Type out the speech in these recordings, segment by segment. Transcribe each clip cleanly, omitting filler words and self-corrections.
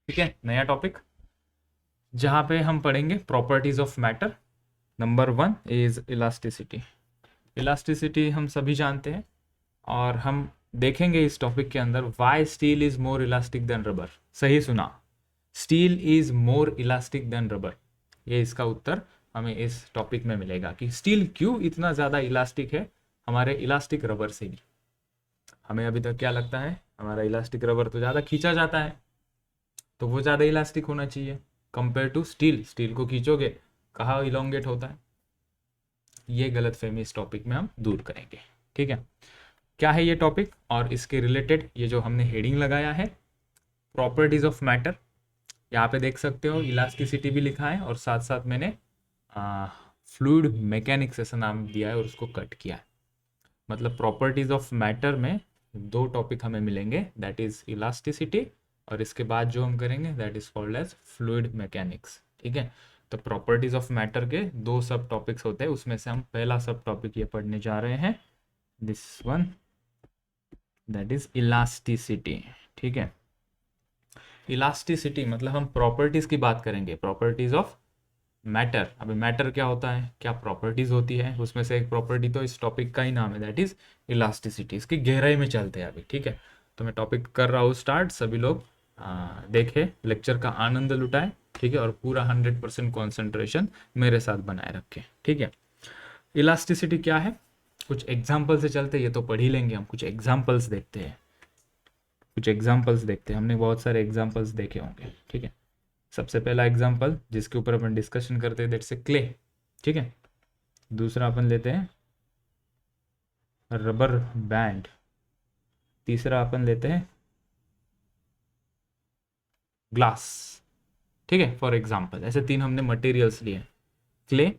ठीक है, नया टॉपिक जहाँ पे हम पढ़ेंगे properties of matter. Number 1 is elasticity. Elasticity हम सभी जानते हैं और हम देखेंगे इस टॉपिक के अंदर why steel is more elastic than rubber. सही सुना, steel is more elastic than rubber. ये इसका उत्तर हमें इस टॉपिक में मिलेगा कि स्टील क्यों इतना ज़्यादा इलास्टिक है हमारे इलास्टिक रबर से भी। हमें अभी तक क्या लगता है, हमारा इलास्टिक रबर तो ज़्यादा खींचा जाता है, तो वो ज़्यादा इलास्टिक होना चाहिए कंपेयर टू स्टील। स्टील को खींचोगे कहाँ इलोंगेट होता है। ये गलत फहमी इस टॉपिक में हम दूर करेंगे। ठीक है, क्या है ये टॉपिक और इसके रिलेटेड ये जो हमने हेडिंग लगाया है प्रॉपर्टीज ऑफ मैटर, यहाँ पे देख सकते हो इलास्टिसिटी भी लिखा है और साथ साथ मैंने फ्लूइड मैकेनिक्स ऐसा नाम दिया है और उसको कट किया है। मतलब प्रॉपर्टीज ऑफ मैटर में दो टॉपिक हमें मिलेंगे, दैट इज इलास्टिसिटी और इसके बाद जो हम करेंगे that is called as fluid mechanics. ठीक है, तो प्रॉपर्टीज ऑफ मैटर के दो सब टॉपिक्स होते हैं, उसमें से हम पहला सब टॉपिक ये पढ़ने जा रहे हैं, this one that is elasticity. ठीक है, इलास्टिसिटी मतलब हम प्रॉपर्टीज की बात करेंगे, प्रॉपर्टीज ऑफ मैटर। अभी मैटर क्या होता है, क्या प्रॉपर्टीज होती है, उसमें से एक प्रॉपर्टी तो इस टॉपिक का ही नाम है, दैट इज इलास्टिसिटी। इसकी गहराई में चलते हैं अभी। ठीक है, तो मैं टॉपिक कर रहा हूँ स्टार्ट, सभी लोग देखें, लेक्चर का आनंद लुटाएं। ठीक है, और पूरा 100% कॉन्सेंट्रेशन मेरे साथ बनाए रखें। ठीक है, इलास्टिसिटी क्या है, कुछ एग्जाम्पल से चलते, ये तो पढ़ ही लेंगे हम, कुछ एग्जाम्पल्स देखते हैं, कुछ एग्जाम्पल्स देखते हैं। हमने बहुत सारे एग्जाम्पल्स देखे होंगे। ठीक है, सबसे पहला एग्जाम्पल जिसके ऊपर अपन डिस्कशन करते हैं दैट्स ए क्ले। ठीक है, दूसरा अपन लेते हैं रबर बैंड, तीसरा अपन लेते हैं ग्लास। ठीक है, फॉर एग्जाम्पल ऐसे तीन हमने मटेरियल्स लिए। क्ले,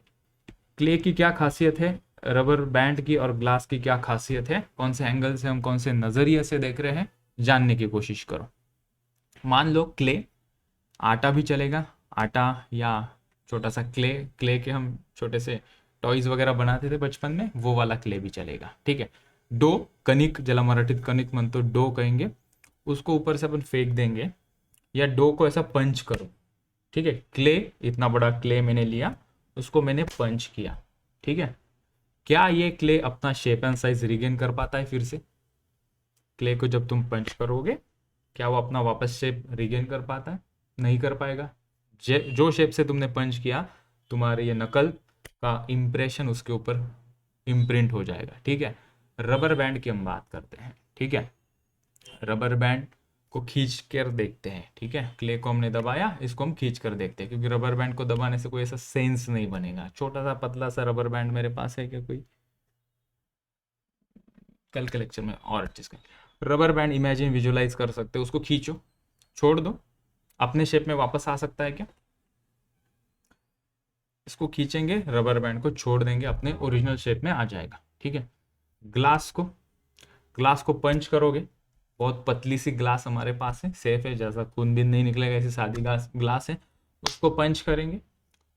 क्ले की क्या खासियत है, रबर बैंड की और ग्लास की क्या खासियत है, कौन से एंगल से हम कौन से नज़रिए से देख रहे हैं, जानने की कोशिश करो। मान लो क्ले, आटा भी चलेगा, आटा या छोटा सा क्ले, क्ले के हम छोटे से टॉयज वगैरह बनाते थे बचपन में, वो वाला क्ले भी चलेगा। ठीक है, डो, कणिक, ज्याला मराठीत कणिक म्हणतो, डो कहेंगे, उसको ऊपर से अपन फेंक देंगे या डो को ऐसा पंच करो। ठीक है, क्ले, इतना बड़ा क्ले मैंने लिया, उसको मैंने पंच किया। ठीक है, क्या ये क्ले अपना शेप एंड साइज रिगेन कर पाता है फिर से? क्ले को जब तुम पंच करोगे क्या वो अपना वापस शेप रिगेन कर पाता है? नहीं कर पाएगा। जो शेप से तुमने पंच किया, तुम्हारे ये नकल का इम्प्रेशन उसके ऊपर इम्प्रिंट हो जाएगा। ठीक है, रबर बैंड की हम बात करते हैं। ठीक है, रबर बैंड को खींच कर देखते हैं। ठीक है, क्ले को हमने दबाया, इसको हम खींच कर देखते हैं, क्योंकि रबर बैंड को दबाने से कोई ऐसा सेंस नहीं बनेगा। छोटा सा पतला सा रबर बैंड मेरे पास है क्या कोई? कल के लेक्चर में और अच्छे से रबर बैंड इमेजिन विजुलाइज कर सकते हो, उसको खींचो, छोड़ दो, अपने शेप में वापस आ सकता है क्या? इसको खींचेंगे, रबर बैंड को छोड़ देंगे, अपने ओरिजिनल शेप में आ जाएगा। ठीक है, ग्लास को, ग्लास को पंच करोगे, बहुत पतली सी ग्लास हमारे पास है, सेफ है, जैसा खून भी नहीं निकलेगा, ऐसी सादी ग्लास है, उसको पंच करेंगे,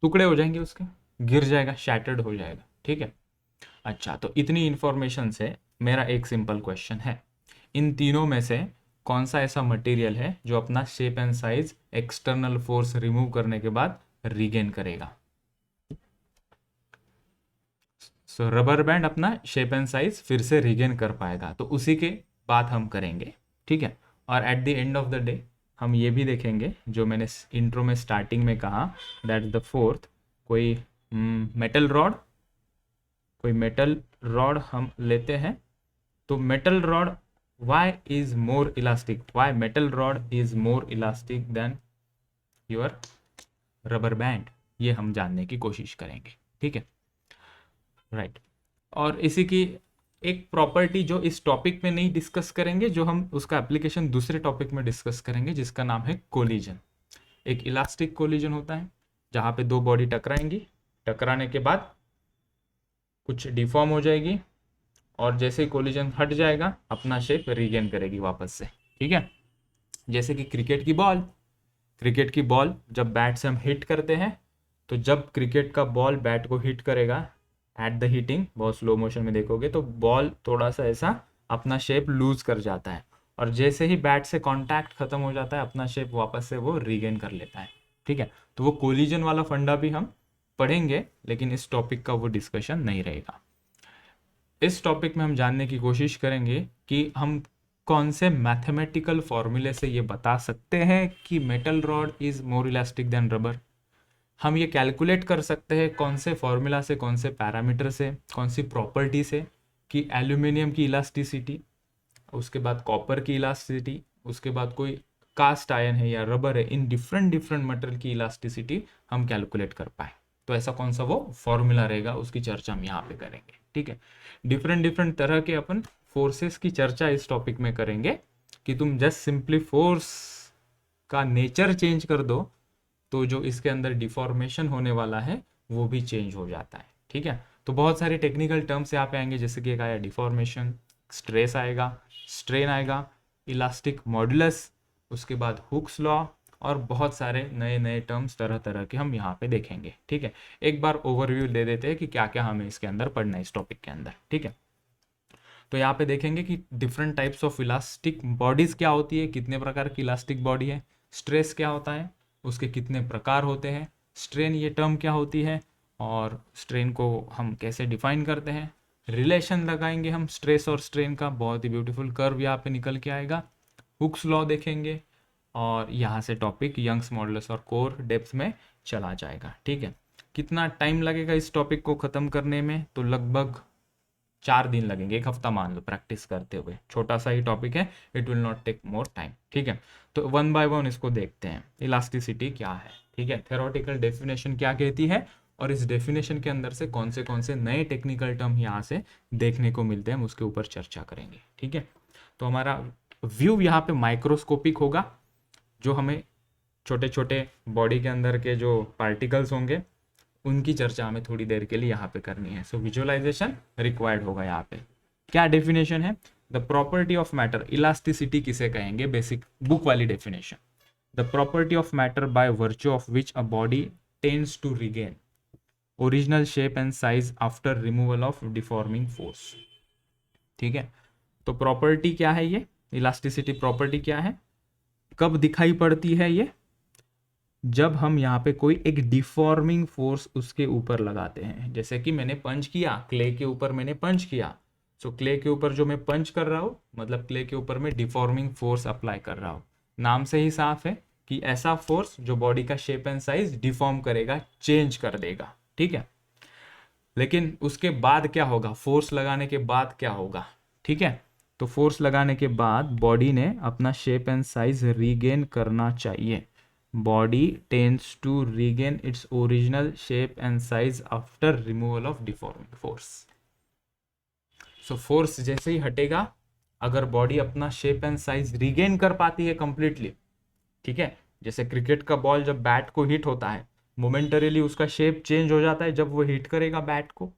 टुकड़े हो जाएंगे उसके, गिर जाएगा, शैटर्ड हो जाएगा। ठीक है, अच्छा, तो इतनी इंफॉर्मेशन से मेरा एक सिंपल क्वेश्चन है, इन तीनों में से कौन सा ऐसा मटेरियल है जो अपना shape and size external force remove करने के बाद रीगेन करेगा? सो रबर बैंड अपना शेप एंड साइज फिर से रीगेन कर पाएगा, तो उसी के बात हम करेंगे। ठीक है, और at the end of the day हम ये भी देखेंगे जो मैंने इंट्रो में स्टार्टिंग में कहा, दैट द फोर्थ, कोई मेटल रॉड, कोई मेटल रॉड हम लेते हैं, तो metal rod why is more elastic, why metal rod is more elastic than your rubber band, ये हम जानने की कोशिश करेंगे। ठीक है, राइट। और इसी की एक प्रॉपर्टी जो इस टॉपिक में नहीं डिस्कस करेंगे, जो हम उसका एप्लीकेशन दूसरे टॉपिक में डिस्कस करेंगे, जिसका नाम है कोलिजन। एक इलास्टिक कोलिजन होता है जहाँ पे दो बॉडी टकराएंगी, टकराने के बाद कुछ डिफॉर्म हो जाएगी और जैसे ही कोलिजन हट जाएगा अपना शेप रीगेन करेगी वापस से। ठीक है, जैसे कि क्रिकेट की बॉल, क्रिकेट की बॉल जब बैट से हम हिट करते हैं, तो जब क्रिकेट का बॉल बैट को हिट करेगा एट द हिटिंग, बहुत स्लो मोशन में देखोगे तो बॉल थोड़ा सा ऐसा अपना शेप लूज कर जाता है, और जैसे ही बैट से कांटेक्ट खत्म हो जाता है अपना शेप वापस से वो रीगेन कर लेता है। ठीक है, तो वो कोलिजन वाला फंडा भी हम पढ़ेंगे, लेकिन इस टॉपिक का वो डिस्कशन नहीं रहेगा। इस टॉपिक में हम जानने की कोशिश करेंगे कि हम कौन से मैथमेटिकल फॉर्मूले से ये बता सकते हैं कि metal rod is more elastic than rubber. हम ये कैलकुलेट कर सकते हैं कौन से फॉर्मूला से, कौन से पैरामीटर से, कौन सी प्रॉपर्टी से, कि एल्यूमिनियम की इलास्टिसिटी, उसके बाद कॉपर की इलास्टिसिटी, उसके बाद कोई कास्ट आयरन है या रबर है, इन डिफरेंट डिफरेंट मटेरियल की इलास्टिसिटी हम कैलकुलेट कर पाए। तो ऐसा कौन सा वो फॉर्मूला रहेगा उसकी चर्चा हम यहाँ पे करेंगे। ठीक है, डिफरेंट डिफरेंट तरह के अपन फोर्सेस की चर्चा इस टॉपिक में करेंगे कि तुम जस्ट सिंपली फोर्स का नेचर चेंज कर दो तो जो इसके अंदर डिफॉर्मेशन होने वाला है वो भी चेंज हो जाता है। ठीक है, तो बहुत सारे टेक्निकल टर्म्स यहाँ पे आएंगे, जैसे कि एक आया डिफॉर्मेशन, स्ट्रेस आएगा, स्ट्रेन आएगा, इलास्टिक मॉडुलस, उसके बाद हुक्स लॉ, और बहुत सारे नए नए टर्म्स तरह तरह के हम यहाँ पे देखेंगे। ठीक है, एक बार ओवरव्यू दे देते हैं कि क्या क्या हमें इसके अंदर पढ़ना है इस टॉपिक के अंदर। ठीक है, तो यहाँ पे देखेंगे कि different types of elastic bodies क्या होती है, कितने प्रकार की इलास्टिक बॉडी है, स्ट्रेस क्या होता है, उसके कितने प्रकार होते हैं, स्ट्रेन ये टर्म क्या होती है और स्ट्रेन को हम कैसे डिफाइन करते हैं, रिलेशन लगाएंगे हम स्ट्रेस और स्ट्रेन का, बहुत ही ब्यूटीफुल कर्व यहाँ पे निकल के आएगा, हुक्स लॉ देखेंगे, और यहाँ से टॉपिक यंग्स मॉडुलस और कोर डेप्थ में चला जाएगा। ठीक है, कितना टाइम लगेगा इस टॉपिक को ख़त्म करने में, तो लगभग 4 दिन लगेंगे, 1 हफ्ता मान लो प्रैक्टिस करते हुए। छोटा सा ही टॉपिक है, it will not take more time. ठीक है, तो 1 बाय 1 इसको देखते हैं। इलास्टिसिटी क्या है, ठीक है, थ्योरेटिकल डेफिनेशन क्या कहती है, और इस डेफिनेशन के अंदर से कौन से नए टेक्निकल टर्म यहाँ से देखने को मिलते हैं, हम उसके ऊपर चर्चा करेंगे। ठीक है, तो हमारा व्यू यहाँ पे माइक्रोस्कोपिक होगा, जो हमें छोटे छोटे बॉडी के अंदर के जो पार्टिकल्स होंगे उनकी चर्चा हमें थोड़ी देर के लिए यहाँ पे करनी है। सो विजुअलाइजेशन रिक्वायर्ड होगा। यहाँ पे क्या डेफिनेशन है, the property of matter, elasticity किसे कहेंगे, बेसिक बुक वाली definition, the property of matter by virtue of which a body tends to regain original shape and size after removal of deforming force. ठीक है, तो property क्या है, ये elasticity property क्या है, कब दिखाई पड़ती है ये, जब हम यहाँ पे कोई एक डिफॉर्मिंग फोर्स उसके ऊपर लगाते हैं। जैसे कि मैंने पंच किया क्ले के ऊपर, मैंने पंच किया, सो क्ले के ऊपर जो मैं पंच कर रहा हूँ मतलब क्ले के ऊपर मैं डिफॉर्मिंग फोर्स अप्लाई कर रहा हूँ। नाम से ही साफ है कि ऐसा फोर्स जो बॉडी का शेप एंड साइज डिफॉर्म करेगा, चेंज कर देगा। ठीक है, लेकिन उसके बाद क्या होगा, फोर्स लगाने के बाद क्या होगा। ठीक है, तो फोर्स लगाने के बाद बॉडी ने अपना शेप एंड साइज रीगेन करना चाहिए। Body tends to regain its original shape and size after removal of deforming force. So force जैसे ही हटेगा, अगर बॉडी अपना शेप एंड साइज रीगेन कर पाती है कंप्लीटली, ठीक है, जैसे क्रिकेट का बॉल जब बैट को हिट होता है मोमेंटरीली उसका शेप चेंज हो जाता है जब वो हिट करेगा बैट को,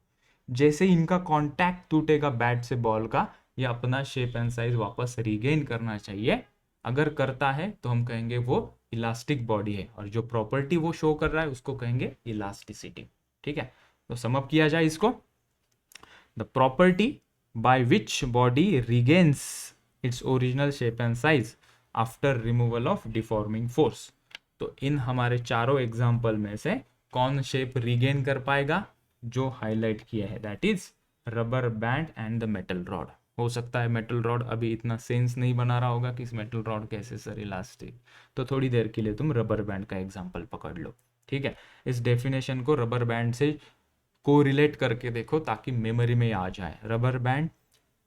जैसे ही इनका कांटेक्ट टूटेगा बैट से बॉल का, ये अपना शेप एंड साइज वापस रीगेन करना चाहिए। अगर करता है तो हम कहेंगे वो इलास्टिक बॉडी है, और जो प्रॉपर्टी वो शो कर रहा है उसको कहेंगे इलास्टिसिटी। ठीक है, तो सम अप किया जाए इसको, the property by which body regains its original shape and size after removal of deforming force. तो इन हमारे चारों एग्जाम्पल में से कौन शेप रीगेन कर पाएगा, जो हाईलाइट किया है, that is rubber band and the metal rod. हो सकता है मेटल रॉड अभी इतना सेंस नहीं बना रहा होगा कि इस मेटल रॉड कैसे सर इलास्टिक, तो थोड़ी देर के लिए तुम रबर बैंड का एग्जाम्पल पकड़ लो। ठीक है, इस डेफिनेशन को रबर बैंड से को रिलेट करके देखो ताकि मेमोरी में आ जाए। रबर बैंड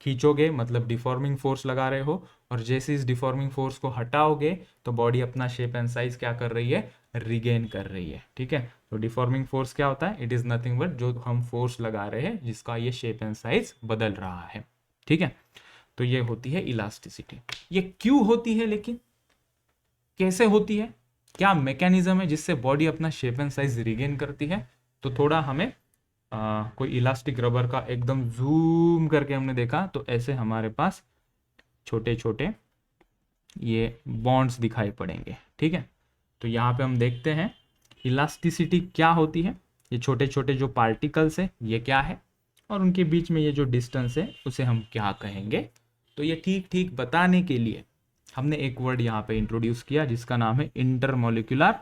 खींचोगे मतलब डिफॉर्मिंग फोर्स लगा रहे हो, और जैसे इस डिफॉर्मिंग फोर्स को हटाओगे तो बॉडी अपना शेप एंड साइज क्या कर रही है, रिगेन कर रही है। ठीक है, तो डिफॉर्मिंग फोर्स क्या होता है, इट इज नथिंग बट जो हम फोर्स लगा रहे हैं जिसका ये शेप एंड साइज बदल रहा है। ठीक है, तो ये होती है इलास्टिसिटी। ये क्यों होती है, लेकिन कैसे होती है, क्या मैकेनिज्म है जिससे बॉडी अपना शेप एंड साइज रिगेन करती है, तो थोड़ा हमें कोई इलास्टिक रबर का एकदम जूम करके हमने देखा तो ऐसे हमारे पास छोटे छोटे ये बॉन्ड्स दिखाई पड़ेंगे। ठीक है, तो यहाँ पे हम देखते हैं इलास्टिसिटी क्या होती है। ये छोटे छोटे जो पार्टिकल्स है ये क्या है, और उनके बीच में ये जो डिस्टेंस है उसे हम क्या कहेंगे, तो ये ठीक ठीक बताने के लिए हमने एक वर्ड यहाँ पे इंट्रोड्यूस किया जिसका नाम है intermolecular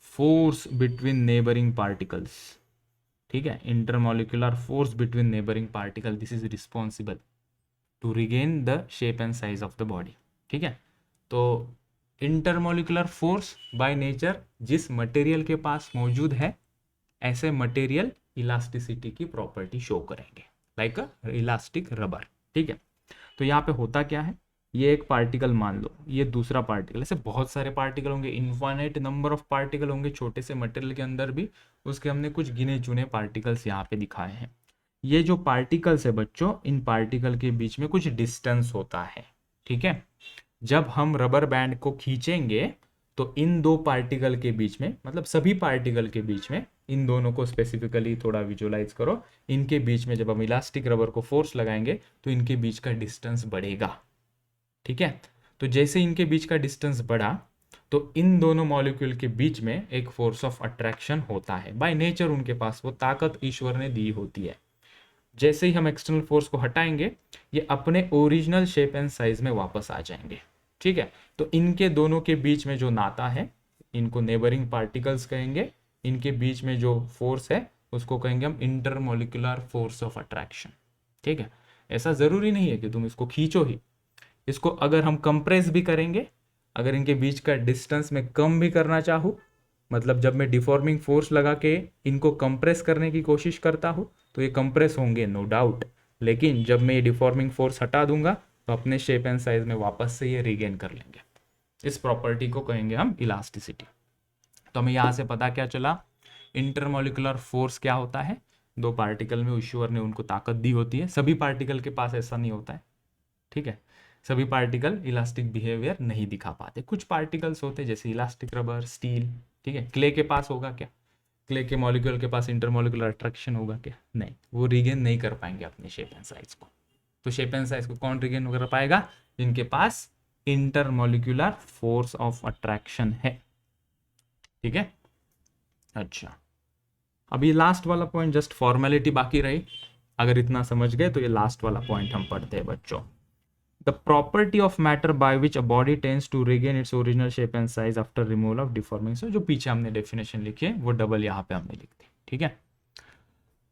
force between neighbouring particles. ठीक है, intermolecular force between neighbouring particle, this is responsible to regain the shape and size of the body. ठीक है, तो इंटरमोलिकुलर फोर्स बाय नेचर जिस मटेरियल के पास मौजूद है ऐसे मटेरियल इलास्टिसिटी की प्रॉपर्टी शो करेंगे, लाइक अ इलास्टिक रबर। ठीक है, तो यहाँ पे होता क्या है, ये एक पार्टिकल मान लो, ये दूसरा पार्टिकल, ऐसे बहुत सारे पार्टिकल होंगे, इनफाइनाइट नंबर ऑफ पार्टिकल होंगे छोटे से मटेरियल के अंदर भी, उसके हमने कुछ गिने चुने पार्टिकल्स यहाँ पे दिखाए हैं। ये जो पार्टिकल्स है बच्चों, इन पार्टिकल के बीच में कुछ डिस्टेंस होता है। ठीक है, जब हम रबर बैंड को खींचेंगे तो इन दो पार्टिकल के बीच में, मतलब सभी पार्टिकल के बीच में, इन दोनों को स्पेसिफिकली थोड़ा विजुअलाइज करो, इनके बीच में जब हम इलास्टिक रबर को फोर्स लगाएंगे तो इनके बीच का डिस्टेंस बढ़ेगा। ठीक है, तो जैसे इनके बीच का डिस्टेंस बढ़ा तो इन दोनों मॉलिक्यूल के बीच में एक फोर्स ऑफ अट्रैक्शन होता है। बाय नेचर उनके पास वो ताकत ईश्वर ने दी होती है। जैसे ही हम एक्सटर्नल फोर्स को हटाएंगे ये अपने ओरिजिनल शेप एंड साइज में वापस आ जाएंगे। ठीक है, तो इनके दोनों के बीच में जो नाता है, इनको नेबरिंग पार्टिकल्स कहेंगे, इनके बीच में जो फोर्स है उसको कहेंगे हम इंटरमोलिकुलर फोर्स ऑफ अट्रैक्शन। ठीक है, ऐसा जरूरी नहीं है कि तुम इसको खींचो ही, इसको अगर हम कंप्रेस भी करेंगे, अगर इनके बीच का डिस्टेंस में कम भी करना चाहूँ, मतलब जब मैं डिफॉर्मिंग फोर्स लगा के इनको कंप्रेस करने की कोशिश करता हूँ तो ये कंप्रेस होंगे नो डाउट, लेकिन जब मैं ये डिफॉर्मिंग फोर्स हटा दूंगा तो अपने शेप एंड साइज में वापस से ये रिगेन कर लेंगे। इस प्रॉपर्टी को कहेंगे हम इलास्टिसिटी। तो हमें यहाँ से पता क्या चला, इंटरमोलिकुलर फोर्स क्या होता है, दो पार्टिकल में ईश्वर ने उनको ताकत दी होती है। सभी पार्टिकल के पास ऐसा नहीं होता है। ठीक है, सभी पार्टिकल इलास्टिक बिहेवियर नहीं दिखा पाते, कुछ पार्टिकल्स होते हैं जैसे इलास्टिक रबर, स्टील। ठीक है, क्ले के पास होगा क्या, क्ले के मॉलिक्यूल के पास इंटरमोलिकुलर अट्रैक्शन होगा क्या, नहीं, वो रिगेन नहीं कर पाएंगे अपने शेप एंड साइज को। तो शेप एंड साइज को कौन रिगेन कर पाएगा, जिनके पास इंटरमोलिकुलर फोर्स ऑफ अट्रैक्शन है। ठीक है, अच्छा, अभी लास्ट वाला पॉइंट जस्ट फॉर्मेलिटी बाकी रही, अगर इतना समझ गए तो ये लास्ट वाला पॉइंट हम पढ़ते हैं बच्चों। The property of matter by which a body tends to regain its original shape and size after removal of deforming। So जो पीछे हमने डेफिनेशन लिखी है वो डबल यहाँ पे हमने लिख दी। ठीक है,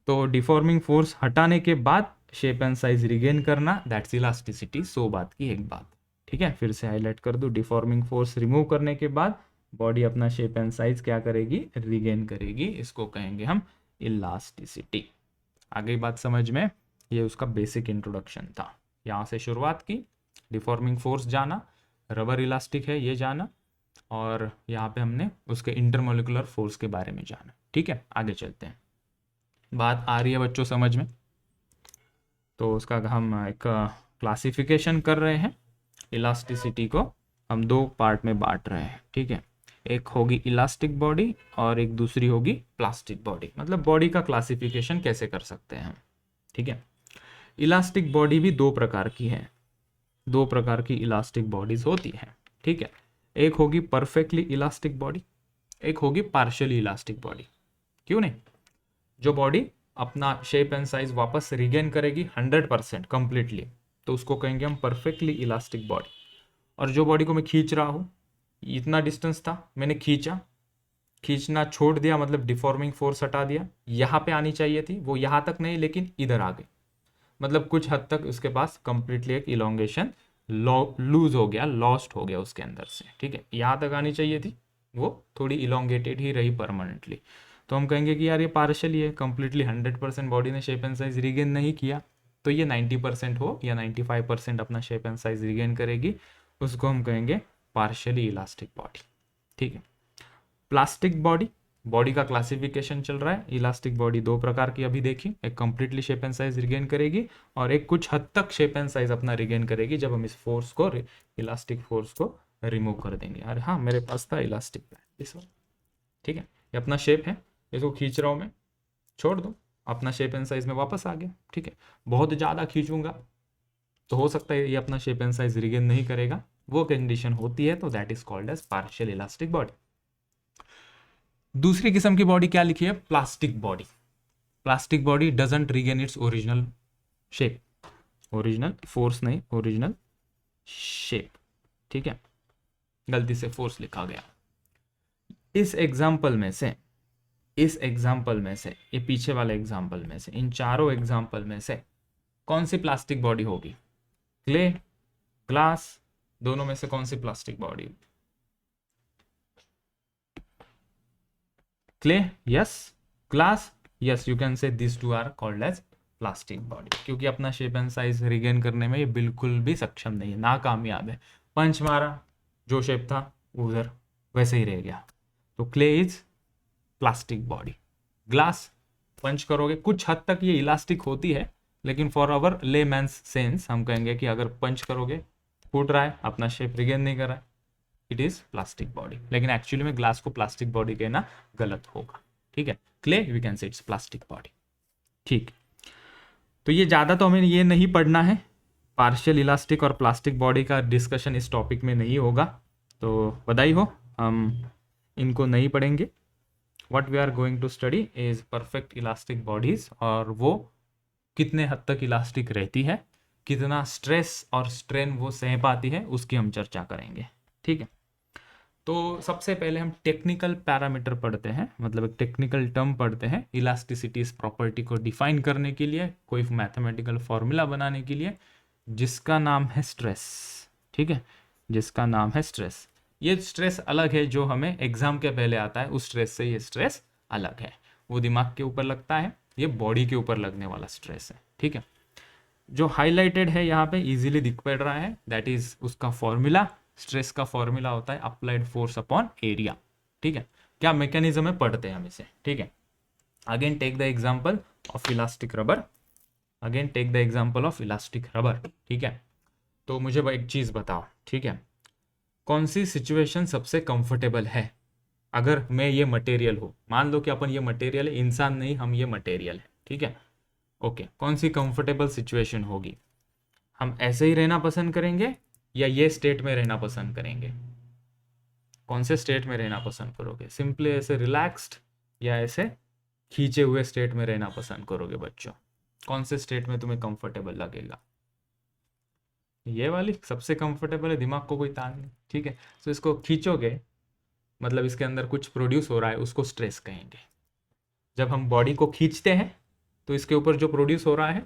तो डिफॉर्मिंग फोर्स हटाने के बाद शेप एंड साइज रिगेन करना, दैट्स इलास्टिसिटी। 100 बात की एक बात। ठीक है, फिर से हाईलाइट कर दूं, डिफॉर्मिंग फोर्स रिमूव करने के बाद बॉडी अपना शेप एंड साइज क्या करेगी, रिगेन करेगी, इसको कहेंगे हम इलास्टिसिटी। आगे बात समझ में, ये उसका बेसिक इंट्रोडक्शन था। यहाँ से शुरुआत की, डिफॉर्मिंग फोर्स जाना, रबर इलास्टिक है ये जाना, और यहाँ पे हमने उसके इंटरमोलिकुलर फोर्स के बारे में जाना। ठीक है, आगे चलते हैं। बात आ रही है बच्चों समझ में, तो उसका हम एक क्लासिफिकेशन कर रहे हैं। इलास्टिसिटी को हम दो पार्ट में बांट रहे हैं। ठीक है, एक होगी इलास्टिक बॉडी और एक दूसरी होगी प्लास्टिक बॉडी। मतलब बॉडी का क्लासिफिकेशन कैसे कर सकते हैं हम। ठीक है, इलास्टिक बॉडी भी दो प्रकार की है, दो प्रकार की इलास्टिक बॉडीज होती हैं। ठीक है, एक होगी परफेक्टली इलास्टिक बॉडी, एक होगी पार्शियली इलास्टिक बॉडी। क्यों नहीं, जो बॉडी अपना शेप एंड साइज वापस रिगेन करेगी 100% कंप्लीटली, तो उसको कहेंगे हम परफेक्टली इलास्टिक बॉडी। और जो बॉडी को मैं खींच रहा हूँ, इतना डिस्टेंस था, मैंने खींचा, खींचना छोड़ दिया, मतलब डिफॉर्मिंग फोर्स हटा दिया, यहाँ पे आनी चाहिए थी, वो यहाँ तक नहीं लेकिन इधर आ गई, मतलब कुछ हद तक उसके पास कंप्लीटली एक इलोंगेशन लूज हो गया, लॉस्ट हो गया उसके अंदर से। ठीक है, यहाँ तक आनी चाहिए थी, वो थोड़ी इलोंगेटेड ही रही परमानेंटली, तो हम कहेंगे कि यार ये पार्शियली है, कंप्लीटली 100% बॉडी ने शेप एंड साइज रिगेन नहीं किया, तो ये 90% हो या 95% अपना शेप एंड साइज रिगेन करेगी, उसको हम कहेंगे पार्शियली इलास्टिक बॉडी। ठीक है, प्लास्टिक बॉडी, बॉडी का क्लासिफिकेशन चल रहा है। इलास्टिक बॉडी दो प्रकार की अभी देखी, एक completely shape and size regain करेगी और एक कुछ हद तक शेप एंड साइज अपना रिगेन करेगी जब हम इस फोर्स को, इलास्टिक फोर्स को रिमूव कर देंगे। अरे हाँ, मेरे पास था इलास्टिक बैंड, इस वक्त। ठीक है, ये अपना शेप है, इसको खींच रहा हूँ मैं, छोड़ दो, अपना शेप एंड साइज में वापस आ गया। ठीक है, बहुत ज़्यादा खींचूंगा तो हो सकता है ये अपना शेप एंड साइज रिगेन नहीं करेगा, वो कंडीशन होती है, तो that is called as partial elastic body. दूसरी किस्म की बॉडी क्या लिखी है, plastic body. Plastic body doesn't regain its original shape, original force नहीं, ओरिजिनल शेप, ठीक है, गलती से फोर्स लिखा गया। इस एग्जाम्पल में से ये पीछे वाले एग्जाम्पल में से, इन चारों एग्जाम्पल में से कौन सी प्लास्टिक बॉडी होगी? क्ले, ग्लास, दोनों में से कौन सी plastic body? Clay yes, glass yes, you can say this two are called as plastic body, क्योंकि अपना शेप एंड साइज रिगेन करने में ये बिल्कुल भी सक्षम नहीं है, नाकामयाब है। पंच मारा, जो शेप था उधर वैसे ही रह गया। तो clay is plastic body. Glass punch करोगे, कुछ हद तक ये इलास्टिक होती है, लेकिन फॉर अवर लेमैन्स सेंस हम कहेंगे कि अगर पंच करोगे, फूट रहा है, अपना शेप रिगेन नहीं कर रहा है, इट इज प्लास्टिक बॉडी। लेकिन एक्चुअली में ग्लास को प्लास्टिक बॉडी कहना गलत होगा, ठीक है। Clay we can say it's plastic body, ठीक। तो ये ज़्यादा तो हमें ये नहीं पढ़ना है, पार्शियल इलास्टिक और प्लास्टिक बॉडी का डिस्कशन इस टॉपिक में नहीं होगा, तो बधाई हो, हम इनको नहीं पढ़ेंगे। What we are going to study is perfect elastic bodies, और वो कितने हद तक इलास्टिक रहती है, कितना स्ट्रेस और स्ट्रेन वो सह पाती है, उसकी हम चर्चा करेंगे, ठीक है। तो सबसे पहले हम टेक्निकल पैरामीटर पढ़ते हैं, मतलब एक टेक्निकल टर्म पढ़ते हैं इलास्टिसिटी इस प्रॉपर्टी को डिफाइन करने के लिए, कोई मैथमेटिकल फॉर्मूला बनाने के लिए, जिसका नाम है स्ट्रेस, ठीक है, जिसका नाम है स्ट्रेस। ये स्ट्रेस अलग है जो हमें एग्जाम के पहले आता है, उस स्ट्रेस से ये स्ट्रेस अलग है, वो दिमाग के ऊपर लगता है, ये बॉडी के ऊपर लगने वाला स्ट्रेस है, ठीक है। जो हाईलाइटेड है यहाँ पे इजीली दिख पड़ रहा है, दैट इज उसका फॉर्मूला। स्ट्रेस का फॉर्मूला होता है अप्लाइड फोर्स अपॉन एरिया, ठीक है। क्या मैकेनिज्म है पढ़ते हैं हम इसे, ठीक है। Again take the example of elastic rubber, ठीक है। तो मुझे एक चीज बताओ, ठीक है, कौन सी सिचुएशन सबसे कंफर्टेबल है? अगर मैं ये मटेरियल हूँ, मान लो कि अपन ये मटेरियल है, इंसान नहीं, हम ये मटेरियल है, ठीक है, ओके। कौन सी कंफर्टेबल सिचुएशन होगी? हम ऐसे ही रहना पसंद करेंगे या ये स्टेट में रहना पसंद करेंगे? कौन से स्टेट में रहना पसंद करोगे? सिंपली ऐसे रिलैक्स्ड या ऐसे खींचे हुए स्टेट में रहना पसंद करोगे बच्चों? कौन से स्टेट में तुम्हें कंफर्टेबल लगेगा? ये वाली सबसे कंफर्टेबल है, दिमाग को कोई तान नहीं, ठीक है। तो इसको खींचोगे, मतलब इसके अंदर कुछ प्रोड्यूस हो रहा है, उसको स्ट्रेस कहेंगे। जब हम बॉडी को खींचते हैं तो इसके ऊपर जो प्रोड्यूस हो रहा है,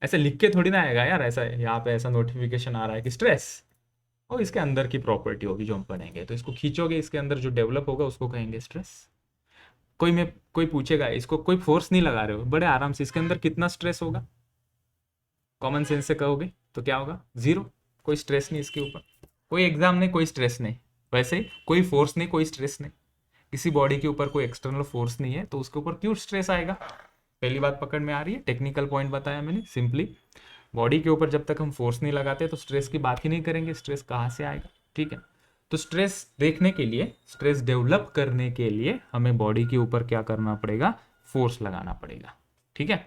ऐसे लिख के थोड़ी ना आएगा यार, ऐसा यहाँ पे ऐसा नोटिफिकेशन आ रहा है कि स्ट्रेस, और इसके अंदर की प्रॉपर्टी होगी जो हम पढ़ेंगे। तो इसको खींचोगे, इसके अंदर जो डेवलप होगा उसको कहेंगे स्ट्रेस। कोई पूछेगा, इसको कोई फोर्स नहीं लगा रहे हो, बड़े आराम से, इसके अंदर कितना स्ट्रेस होगा? कॉमन सेंस से कहोगे तो क्या होगा? जीरो, कोई स्ट्रेस नहीं इसके ऊपर, कोई एग्जाम नहीं, कोई स्ट्रेस नहीं। वैसे ही कोई फोर्स नहीं, कोई स्ट्रेस नहीं, किसी बॉडी के ऊपर कोई एक्सटर्नल फोर्स नहीं है, तो उसके ऊपर क्यों स्ट्रेस आएगा? पहली बात पकड़ में आ रही है, टेक्निकल पॉइंट बताया मैंने। सिंपली बॉडी के ऊपर जब तक हम फोर्स नहीं लगाते तो स्ट्रेस की बात ही नहीं करेंगे, स्ट्रेस कहाँ से आएगा, ठीक है। तो स्ट्रेस देखने के लिए, स्ट्रेस डेवलप करने के लिए हमें बॉडी के ऊपर क्या करना पड़ेगा? फोर्स लगाना पड़ेगा, ठीक है।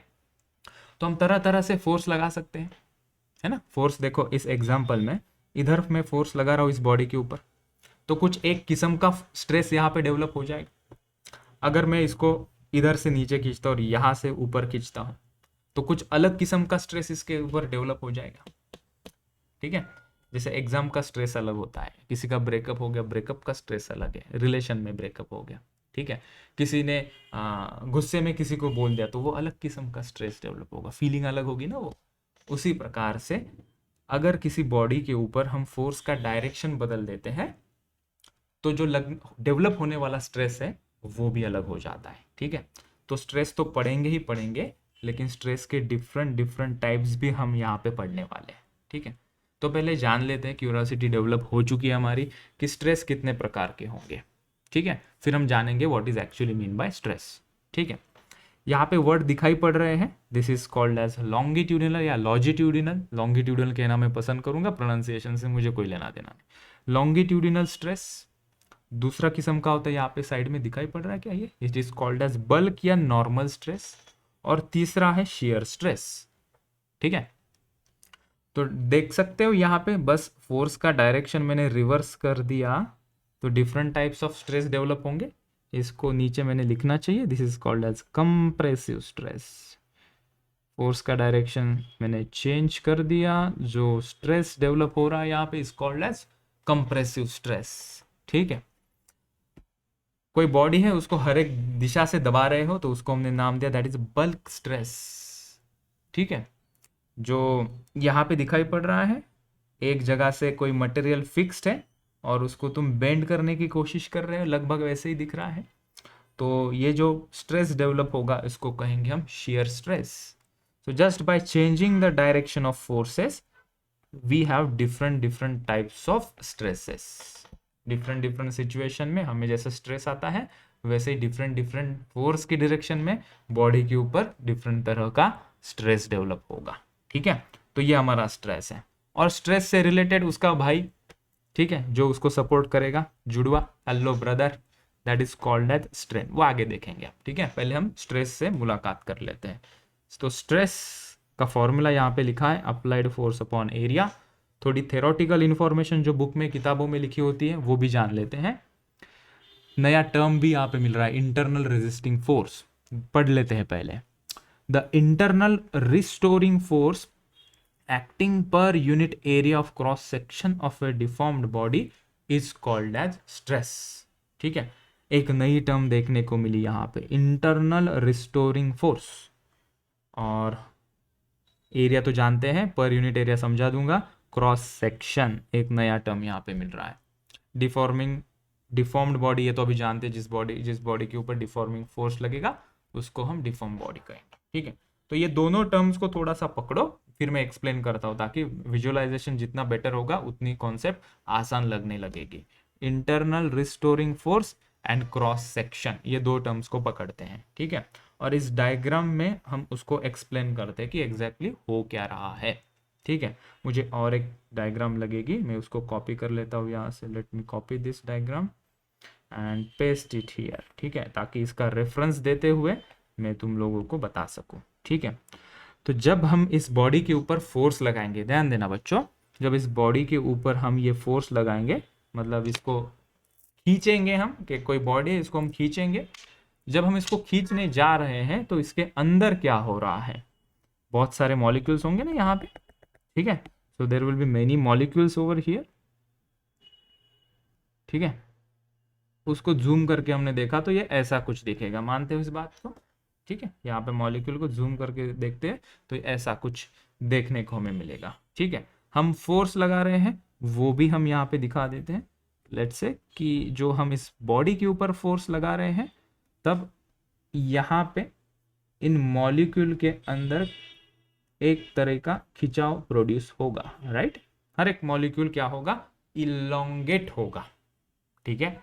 तो हम तरह तरह से फोर्स लगा सकते हैं, है ना। फोर्स देखो, इस एग्जाम्पल में इधर मैं फोर्स लगा रहा हूँ इस बॉडी के ऊपर, तो कुछ एक किस्म का स्ट्रेस यहाँ पे डेवलप हो जाएगा। अगर मैं इसको इधर से नीचे खींचता हूँ और यहाँ से ऊपर खींचता हूँ, तो कुछ अलग किस्म का स्ट्रेस इसके ऊपर डेवलप हो जाएगा, ठीक है। जैसे एग्जाम का स्ट्रेस अलग होता है, किसी का ब्रेकअप हो गया, ब्रेकअप का स्ट्रेस अलग है, रिलेशन में ब्रेकअप हो गया, ठीक है। किसी ने गुस्से में किसी को बोल दिया तो वो अलग किस्म का स्ट्रेस डेवलप होगा, फीलिंग अलग होगी ना वो। उसी प्रकार से अगर किसी बॉडी के ऊपर हम फोर्स का डायरेक्शन बदल देते हैं तो जो डेवलप होने वाला स्ट्रेस है वो भी अलग हो जाता है, ठीक है। तो स्ट्रेस तो पढ़ेंगे ही पढ़ेंगे, लेकिन स्ट्रेस के डिफरेंट टाइप्स भी हम यहाँ पे पढ़ने वाले हैं, ठीक है। तो पहले जान लेते हैं, क्यूरियोसिटी डेवलप हो चुकी है हमारी कि स्ट्रेस कितने प्रकार के होंगे, ठीक है। फिर हम जानेंगे what is actually mean by stress, ठीक है। यहाँ पे वर्ड दिखाई पड़ रहे हैं, this is called as longitudinal या लॉजिट्यूडिनल। लॉन्गिट्यूडिनल कहना मैं पसंद करूंगा, प्रोनाउंसिएशन से मुझे कोई लेना देना नहीं। लॉन्गिट्यूडिनल स्ट्रेस दूसरा किस्म का होता है, यहाँ पे साइड में दिखाई पड़ रहा है क्या, ये it is called as bulk या नॉर्मल स्ट्रेस। और तीसरा है शेयर स्ट्रेस, ठीक है। तो देख सकते हो यहाँ पे बस फोर्स का डायरेक्शन मैंने रिवर्स कर दिया तो different types of stress develop होंगे। इसको नीचे मैंने लिखना चाहिए, this is called as compressive stress. Force का डायरेक्शन मैंने चेंज कर दिया। जो स्ट्रेस डेवलप हो रहा है यहाँ पे is called as compressive stress. ठीक है, कोई बॉडी है उसको हर एक दिशा से दबा रहे हो तो उसको हमने नाम दिया दैट इज बल्क स्ट्रेस। ठीक है, जो यहाँ पे दिखाई पड़ रहा है, एक जगह से कोई मटेरियल फिक्स्ड है और उसको तुम बेंड करने की कोशिश कर रहे हो, लगभग वैसे ही दिख रहा है। तो ये जो स्ट्रेस डेवलप होगा इसको कहेंगे हम shear stress. So just by changing the direction of forces, we have different types of stresses. different situation में हमें जैसे स्ट्रेस आता है वैसे ही डिफरेंट फोर्स की डायरेक्शन में बॉडी के ऊपर डिफरेंट तरह का स्ट्रेस डेवलप होगा। ठीक है, तो ये हमारा स्ट्रेस है। और स्ट्रेस से रिलेटेड उसका भाई, ठीक है, जो उसको सपोर्ट करेगा, जुड़वा, hello brother, that is called as strain. वो आगे देखेंगे आप। ठीक है, पहले हम स्ट्रेस से मुलाकात कर लेते हैं। तो स्ट्रेस का फॉर्मूला यहाँ पे लिखा है, अप्लाइड फोर्स अपॉन एरिया। थोड़ी थेरोटिकल इंफॉर्मेशन जो बुक में, किताबों में लिखी होती है वो भी जान लेते हैं। नया टर्म भी यहाँ पे मिल रहा है, इंटरनल रेजिस्टिंग फोर्स। पढ़ लेते हैं पहले। The internal restoring force acting per unit area of cross section of a deformed body is called as stress। ठीक है, एक नई टर्म देखने को मिली यहाँ पे, इंटरनल रिस्टोरिंग फोर्स। और एरिया तो जानते हैं, पर यूनिट एरिया समझा दूंगा। क्रॉस सेक्शन एक नया टर्म यहाँ पे मिल रहा है। डिफॉर्म्ड बॉडी, ये तो अभी जानते हैं, जिस बॉडी के ऊपर डिफॉर्मिंग फोर्स लगेगा उसको हम डिफॉर्म बॉडी कहेंगे। ठीक है, तो ये दोनों टर्म्स को थोड़ा सा पकड़ो, फिर मैं एक्सप्लेन करता हूँ, ताकि विजुअलाइजेशन जितना बेटर होगा उतनी कॉन्सेप्ट आसान लगने लगेगी। Internal restoring force and cross section, ये दो टर्म्स को पकड़ते हैं। ठीक है, और इस डायग्राम में हम उसको एक्सप्लेन करते हैं कि एग्जैक्टली हो क्या रहा है। ठीक है, मुझे और एक डायग्राम लगेगी, मैं उसको कॉपी कर लेता हूँ यहाँ से। Let me copy this diagram and paste it here. ठीक है, ताकि इसका रेफरेंस देते हुए मैं तुम लोगों को बता सकूं। ठीक है, तो जब हम इस बॉडी के ऊपर फोर्स लगाएंगे, ध्यान देना बच्चों, जब इस बॉडी के ऊपर हम ये फोर्स लगाएंगे, मतलब इसको खींचेंगे हम, कि कोई बॉडी है इसको हम खींचेंगे। जब हम इसको खींचने जा रहे हैं तो इसके अंदर क्या हो रहा है, बहुत सारे मॉलिक्यूल्स होंगे ना यहाँ पे। ठीक है, so there will be many molecules over here. ठीक है, उसको जूम करके हमने देखा तो ये ऐसा कुछ दिखेगा, मानते हो इस बात को? ठीक है, यहाँ पे मॉलिक्यूल को जूम करके देखते हैं तो ऐसा कुछ देखने को हमें मिलेगा। ठीक है, हम फोर्स लगा रहे हैं वो भी हम यहाँ पे दिखा देते हैं। लेट्स से कि जो हम इस बॉडी के ऊपर फोर्स लगा रहे हैं, तब यहाँ पे इन मॉलिक्यूल के अंदर एक तरह का खिंचाव प्रोड्यूस होगा। राइट, हर एक मॉलिक्यूल क्या होगा, इलोंगेट होगा। ठीक है,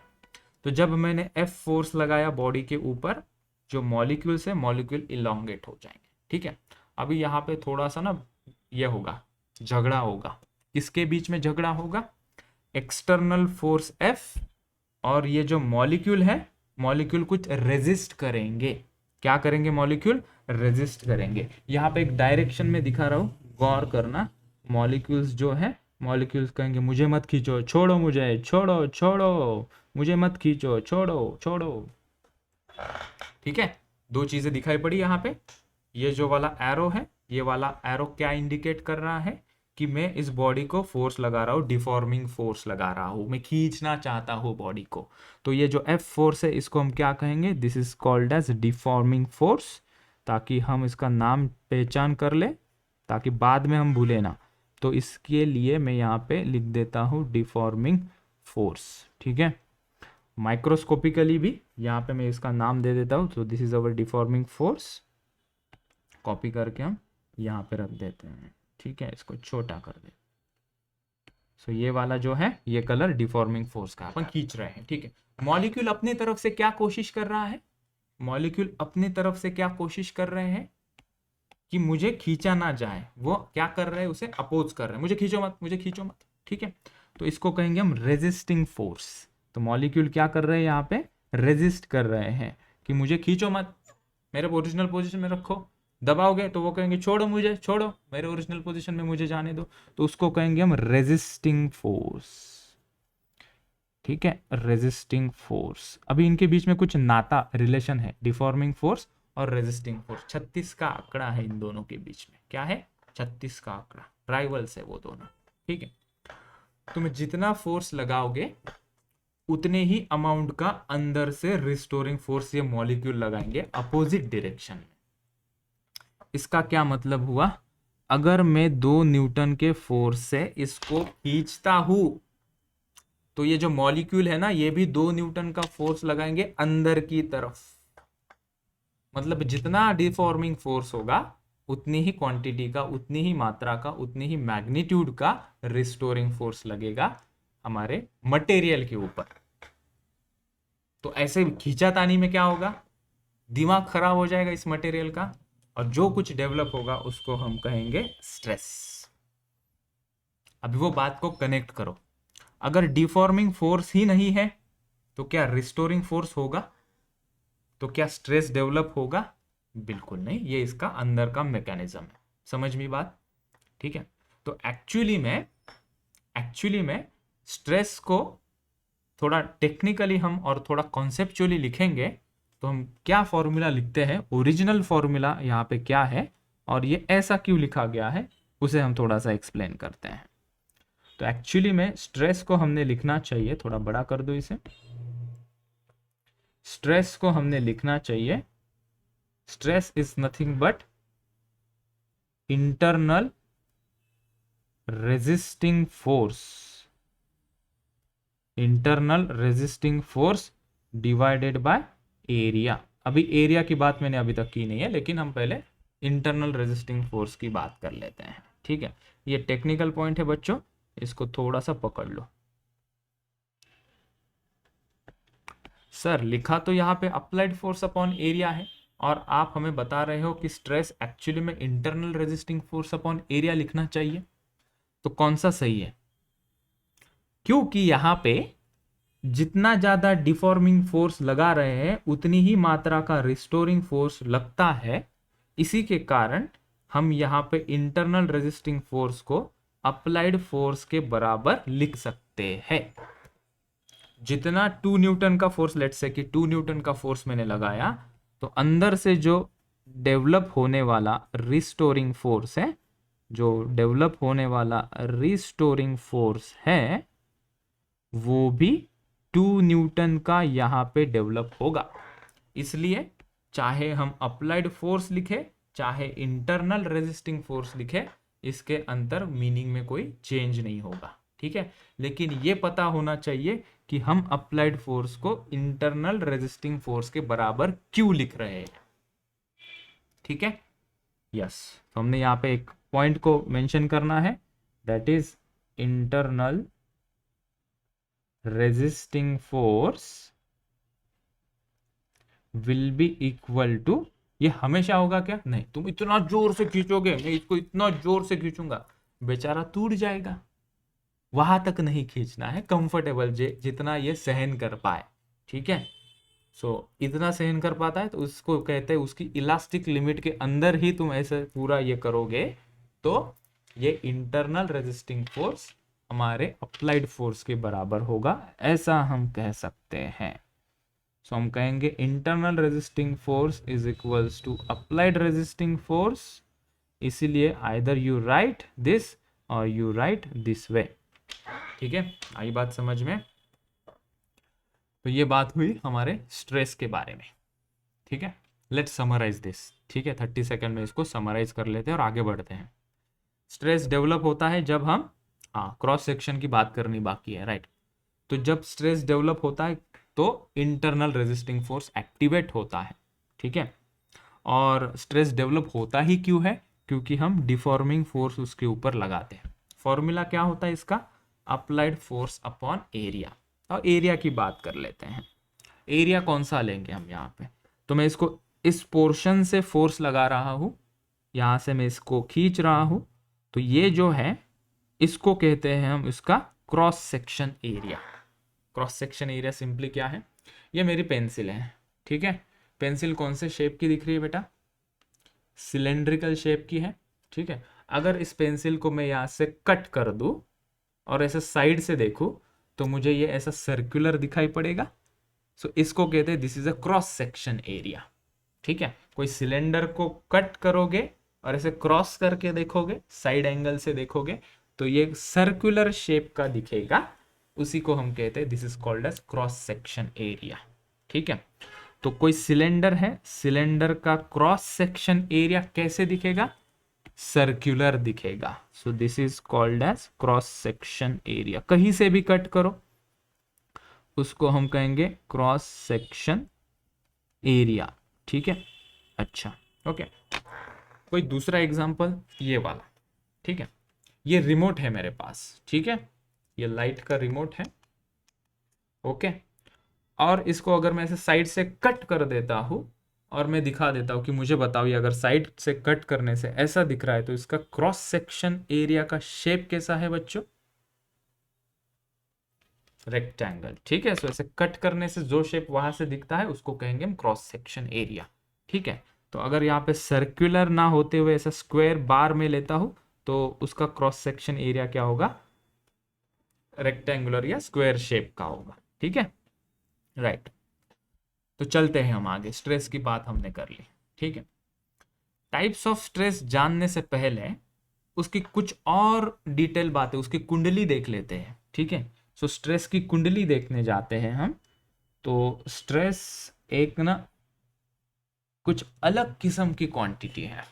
तो जब मैंने F फोर्स लगाया बॉडी के ऊपर, जो मॉलिक्यूल्स है मॉलिक्यूल इलोंगेट हो जाएंगे। ठीक है, अभी यहाँ पे थोड़ा सा ना ये होगा, झगड़ा होगा। किसके बीच में झगड़ा होगा? एक्सटर्नल फोर्स F और ये जो मॉलिक्यूल है, मॉलिक्यूल कुछ रेजिस्ट करेंगे। क्या करेंगे? मॉलिक्यूल रेजिस्ट करेंगे। यहाँ पे एक डायरेक्शन में दिखा रहा हूँ, गौर करना। मॉलिक्यूल्स जो है, मॉलिक्यूल्स कहेंगे मुझे मत खींचो, छोड़ो मुझे, छोड़ो छोड़ो, मुझे मत खींचो, छोड़ो छोड़ो। ठीक है, दो चीजें दिखाई पड़ी यहाँ पे। ये जो वाला एरो है, ये वाला एरो क्या इंडिकेट कर रहा है कि मैं इस बॉडी को फोर्स लगा रहा हूँ, डिफॉर्मिंग फोर्स लगा रहा हूँ, मैं खींचना चाहता हूँ बॉडी को। तो ये जो F फोर्स है इसको हम क्या कहेंगे? This is called as deforming force, ताकि हम इसका नाम पहचान कर ले, ताकि बाद में हम भूले ना। तो इसके लिए मैं यहाँ पे लिख देता हूँ डिफॉर्मिंग फोर्स। ठीक है, माइक्रोस्कोपिकली भी यहाँ पे मैं इसका नाम दे देता हूँ। तो this is our deforming force. Copy करके हम यहाँ पे रख देते हैं। ठीक है, इसको छोटा कर दे। सो ये वाला जो है, ये कलर डिफॉर्मिंग फोर्स का अपन खींच रहे हैं। ठीक है, मॉलिक्यूल अपनी तरफ से क्या कोशिश कर रहा है? मॉलिक्यूल अपनी तरफ से क्या कोशिश कर रहे हैं कि मुझे खींचा ना जाए। वो क्या कर रहे हैं? उसे अपोज कर रहे हैं, मुझे खींचो मत, मुझे खींचो मत। ठीक है, तो इसको कहेंगे हम रेजिस्टिंग फोर्स। तो मॉलिक्यूल क्या कर रहे हैं यहाँ पे? रेजिस्ट कर रहे हैं कि मुझे खींचो मत, मेरे ओरिजिनल पोजीशन में रखो। दबाओगे तो वो कहेंगे छोड़ो मुझे, छोड़ो, मेरे ओरिजिनल पोजीशन में मुझे जाने दो। तो उसको कहेंगे हम रेजिस्टिंग फोर्स। ठीक है, रेजिस्टिंग फोर्स। अभी इनके बीच में कुछ नाता, रिलेशन है, डिफॉर्मिंग फोर्स और रेजिस्टिंग फोर्स, 36 का आंकड़ा है इन दोनों के बीच में। क्या है? 36 का आंकड़ा, राइवल्स है वो दोनों। ठीक है, तुम जितना फोर्स लगाओगे उतने ही अमाउंट का अंदर से रिस्टोरिंग फोर्स ये मॉलिक्यूल लगाएंगे अपोजिट डायरेक्शन में। इसका क्या मतलब हुआ? अगर मैं 2 न्यूटन के फोर्स से इसको खींचता हूं तो ये जो मॉलिक्यूल है ना, ये भी 2 न्यूटन का फोर्स लगाएंगे अंदर की तरफ। मतलब जितना डिफॉर्मिंग फोर्स होगा उतनी ही क्वांटिटी का, उतनी ही मात्रा का, उतनी ही मैग्नीट्यूड का रिस्टोरिंग फोर्स लगेगा हमारे मटेरियल के ऊपर। तो ऐसे खींचातानी में क्या होगा? दिमाग खराब हो जाएगा इस मटेरियल का, और जो कुछ डेवलप होगा उसको हम कहेंगे स्ट्रेस। अभी वो बात को कनेक्ट करो। अगर डिफॉर्मिंग फोर्स ही नहीं है तो क्या रिस्टोरिंग फोर्स होगा? तो क्या स्ट्रेस डेवलप होगा? बिल्कुल नहीं। ये इसका अंदर का मैकेनिज्म है। समझ में बात? ठीक है, तो एक्चुअली में स्ट्रेस को थोड़ा टेक्निकली हम और थोड़ा कॉन्सेप्चुअली लिखेंगे तो हम क्या फॉर्मूला लिखते हैं, ओरिजिनल फॉर्मूला यहाँ पे क्या है और ये ऐसा क्यों लिखा गया है, उसे हम थोड़ा सा एक्सप्लेन करते हैं। तो एक्चुअली में स्ट्रेस को हमने लिखना चाहिए, थोड़ा बड़ा कर दो इसे। स्ट्रेस को हमने लिखना चाहिए, stress is nothing but internal resisting force, internal resisting force divided by area. अभी एरिया की बात मैंने अभी तक की नहीं है, लेकिन हम पहले इंटरनल रेजिस्टिंग फोर्स की बात कर लेते हैं। ठीक है, ये टेक्निकल पॉइंट है बच्चों, इसको थोड़ा सा पकड़ लो। सर लिखा तो यहाँ पे अप्लाइड फोर्स अपॉन एरिया है, और आप हमें बता रहे हो कि स्ट्रेस एक्चुअली में internal resisting force upon area लिखना चाहिए। तो कौन सा सही है? क्योंकि यहाँ पे जितना ज्यादा डिफॉर्मिंग फोर्स लगा रहे हैं उतनी ही मात्रा का रिस्टोरिंग फोर्स लगता है। इसी के कारण हम यहाँ पे इंटरनल रेजिस्टिंग फोर्स को अप्लाइड फोर्स के बराबर लिख सकते हैं। जितना 2 न्यूटन का फोर्स, लेट्स से कि 2 न्यूटन का फोर्स मैंने लगाया, तो अंदर से जो डेवलप होने वाला रिस्टोरिंग फोर्स है, जो डेवलप होने वाला रिस्टोरिंग फोर्स है वो भी 2 न्यूटन का यहाँ पे डेवलप होगा। इसलिए चाहे हम अप्लाइड फोर्स लिखे चाहे इंटरनल रेजिस्टिंग फोर्स लिखे, इसके अंतर मीनिंग में कोई चेंज नहीं होगा। ठीक है, लेकिन ये पता होना चाहिए कि हम अप्लाइड फोर्स को इंटरनल रेजिस्टिंग फोर्स के बराबर क्यों लिख रहे हैं। ठीक है, यस। तो हमने यहाँ पे एक पॉइंट को मेंशन करना है, that is internal resisting force will be equal to, ये हमेशा होगा क्या? नहीं। तुम इतना जोर से खींचोगे, मैं इसको इतना जोर से खींचूंगा, बेचारा टूट जाएगा। वहां तक नहीं खींचना है, कंफर्टेबल जितना ये सहन कर पाए। ठीक है, सो इतना सहन कर पाता है तो उसको कहते हैं, उसकी इलास्टिक लिमिट के अंदर ही तुम ऐसे पूरा ये करोगे तो ये इंटरनल रेजिस्टिंग फोर्स हमारे अप्लाइड फोर्स के बराबर होगा, ऐसा हम कह सकते हैं। सो हम कहेंगे internal resisting force is equals to applied resisting force. इसीलिए आइदर यू राइट दिस और यू राइट दिस वे। ठीक है, आई बात समझ में? तो ये बात हुई हमारे स्ट्रेस के बारे में। ठीक है, लेट्स समराइज दिस। ठीक है, 30 सेकंड में इसको समराइज कर लेते हैं और आगे बढ़ते हैं। स्ट्रेस डेवलप होता है जब हम, क्रॉस सेक्शन की बात करनी बाकी है, राइट। तो जब स्ट्रेस डेवलप होता है तो इंटरनल रेजिस्टिंग फोर्स एक्टिवेट होता है। ठीक है, और स्ट्रेस डेवलप होता ही क्यों है? क्योंकि हम डिफॉर्मिंग फोर्स उसके ऊपर लगाते हैं। फॉर्मूला क्या होता है इसका? Applied force upon area. और एरिया की बात कर लेते हैं। एरिया कौन सा लेंगे हम यहाँ पे? तो मैं इसको इस पोर्शन से फोर्स लगा रहा हूं, यहां से मैं इसको खींच रहा हूं, तो ये जो है इसको कहते हैं हम इसका cross section area. Cross section area simply क्या है? ये मेरी पेंसिल है। ठीक है, पेंसिल कौन से शेप की दिख रही है बेटा? सिलेंड्रिकल शेप की है। ठीक है, अगर इस पेंसिल को मैं यहाँ से कट कर दूं और ऐसे साइड से देखूं तो मुझे ये ऐसा सर्कुलर दिखाई पड़ेगा। सो इसको कहते हैं this is a cross section area. ठीक है, कोई सिलेंडर को कट करोगे और ऐसे क्रॉस करके देखोगे, साइड एंगल से देखोगे, तो ये सर्कुलर शेप का दिखेगा, उसी को हम कहते हैं this is called as cross section area. ठीक है, तो कोई सिलेंडर है, सिलेंडर का क्रॉस सेक्शन एरिया कैसे दिखेगा? सर्कुलर दिखेगा। So this is called as cross section area. कहीं से भी कट करो उसको हम कहेंगे क्रॉस सेक्शन एरिया। ठीक है, अच्छा, ओके। कोई दूसरा एग्जांपल, ये वाला। ठीक है, ये रिमोट है मेरे पास। ठीक है, ये लाइट का रिमोट है। ओके, और इसको अगर मैं ऐसे साइड से कट कर देता हूं और मैं दिखा देता हूं कि मुझे बताओ ये अगर साइड से कट करने से ऐसा दिख रहा है तो इसका क्रॉस सेक्शन एरिया का शेप कैसा है बच्चों? रेक्टेंगल। ठीक है, सो ऐसे कट करने से जो शेप वहां से दिखता है उसको कहेंगे हम क्रॉस सेक्शन एरिया। ठीक है, तो अगर यहाँ पे सर्कुलर ना होते हुए ऐसा स्क्वायर बार में लेता हूं तो उसका क्रॉस सेक्शन एरिया क्या होगा? रेक्टेंगुलर या स्क्वायर शेप का होगा। ठीक है, राइट। तो चलते हैं हम आगे, स्ट्रेस की बात हमने कर ली। ठीक है, टाइप्स ऑफ स्ट्रेस जानने से पहले उसकी कुछ और डिटेल बातें, उसकी कुंडली देख लेते हैं। ठीक है, सो स्ट्रेस की कुंडली देखने जाते हैं हम। तो स्ट्रेस एक ना कुछ अलग किस्म की क्वांटिटी है।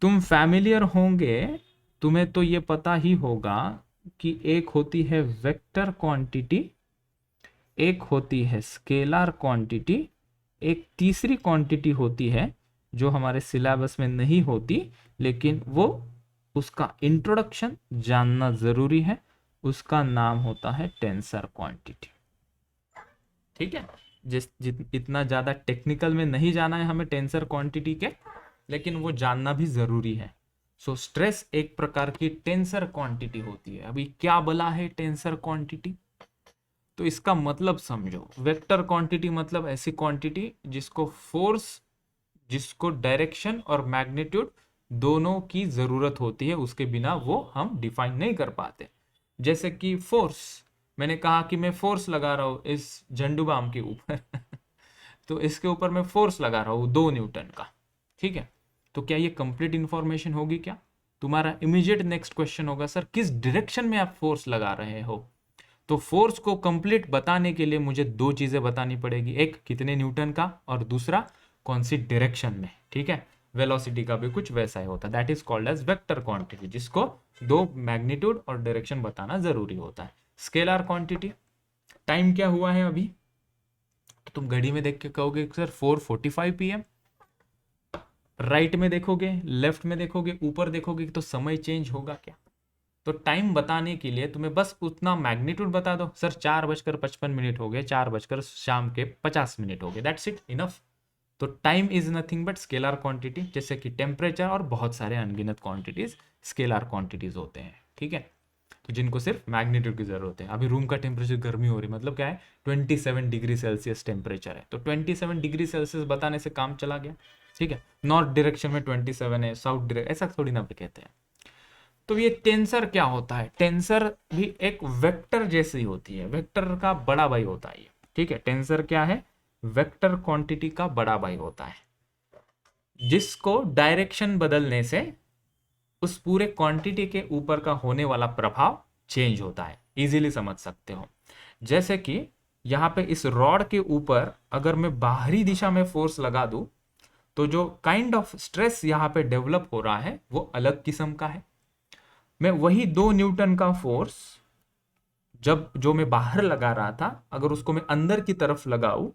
तुम फैमिलियर होंगे, तुम्हें तो ये पता ही होगा कि एक होती है वेक्टर क्वांटिटी, एक होती है स्केलर क्वांटिटी, एक तीसरी क्वांटिटी होती है जो हमारे सिलेबस में नहीं होती, लेकिन वो उसका इंट्रोडक्शन जानना जरूरी है। उसका नाम होता है टेंसर क्वांटिटी। ठीक है, इतना ज्यादा टेक्निकल में नहीं जाना है हमें टेंसर क्वांटिटी के, लेकिन वो जानना भी जरूरी है। सो स्ट्रेस एक प्रकार की टेंसर क्वांटिटी होती है। अभी क्या बोला है टेंसर क्वांटिटी? तो इसका मतलब समझो। वेक्टर क्वांटिटी मतलब ऐसी क्वांटिटी जिसको फोर्स, जिसको डायरेक्शन और मैग्नीट्यूड दोनों की जरूरत होती है, उसके बिना वो हम डिफाइन नहीं कर पाते। जैसे कि फोर्स, मैंने कहा कि मैं फोर्स लगा रहा हूं इस झंडू बाम के ऊपर तो इसके ऊपर मैं फोर्स लगा रहा हूं 2 न्यूटन का। ठीक है, तो क्या ये कंप्लीट इंफॉर्मेशन होगी? क्या तुम्हारा इमीडिएट नेक्स्ट क्वेश्चन होगा, सर किस डायरेक्शन में आप फोर्स लगा रहे हो? तो फोर्स को कंप्लीट बताने के लिए मुझे 2 चीजें बतानी पड़ेगी, एक कितने न्यूटन का और दूसरा कौन सी डायरेक्शन में। ठीक है, वेलोसिटी का भी कुछ वैसा ही होता है, that is called as vector quantity, जिसको 2 मैग्नीट्यूड और डायरेक्शन बताना जरूरी होता है। स्केलर क्वांटिटी, टाइम क्या हुआ है अभी? तो तुम घड़ी में देख के कहोगे सर 4:45 PM। राइट में देखोगे, लेफ्ट में देखोगे, ऊपर देखोगे तो समय चेंज होगा क्या? तो टाइम बताने के लिए तुम्हें बस उतना मैग्नीट्यूड बता दो, सर 4:55 हो गए, 4 बजकर शाम के 50 हो गए, दैट्स इट, इनफ। तो time is nothing but scalar quantity, जैसे कि टेम्परेचर और बहुत सारे अनगिनत क्वांटिटीज स्केलर क्वांटिटीज होते हैं। ठीक है, तो जिनको सिर्फ मैग्नीट्यूड की जरूरत है। अभी रूम का टेम्परेचर गर्मी हो रही, मतलब क्या है, 27 डिग्री सेल्सियस टेम्परेचर है, तो 27 डिग्री सेल्सियस बताने से काम चला गया। ठीक है, नॉर्थ डायरेक्शन में 27 है, साउथ डायरेक्शन ऐसा थोड़ी ना कहते हैं। तो ये टेंसर क्या होता है? टेंसर भी एक वेक्टर जैसी होती है, वेक्टर का बड़ा भाई होता है ये। ठीक है, टेंसर क्या है? वेक्टर क्वांटिटी का बड़ा भाई होता है, जिसको डायरेक्शन बदलने से उस पूरे क्वांटिटी के ऊपर का होने वाला प्रभाव चेंज होता है। इजीली समझ सकते हो। जैसे कि यहां पे इस रॉड के ऊपर अगर मैं बाहरी दिशा में फोर्स लगा दूं तो जो काइंड ऑफ स्ट्रेस यहां पे डेवलप हो रहा है वो अलग किस्म का है। मैं वही 2 न्यूटन का फोर्स जब जो मैं बाहर लगा रहा था, अगर उसको मैं अंदर की तरफ लगाऊं,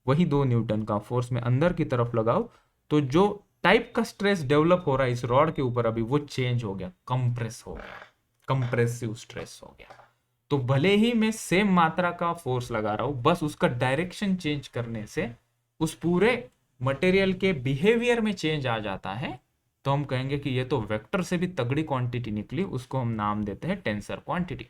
वही 2 न्यूटन का फोर्स मैं अंदर की तरफ लगाऊं, तो जो टाइप का स्ट्रेस डेवलप हो रहा है इस रॉड के ऊपर अभी, वो चेंज हो गया, कंप्रेस हो गया, कंप्रेसिव स्ट्रेस हो गया। तो भले ही मैं सेम मात्रा का फोर्स लगा रहा हूं, बस उसका डायरेक्शन चेंज करने से उस पूरे मटेरियल के बिहेवियर में चेंज आ जाता है। तो हम कहेंगे कि ये तो वेक्टर से भी तगड़ी क्वांटिटी निकली, उसको हम नाम देते हैं टेंसर क्वांटिटी।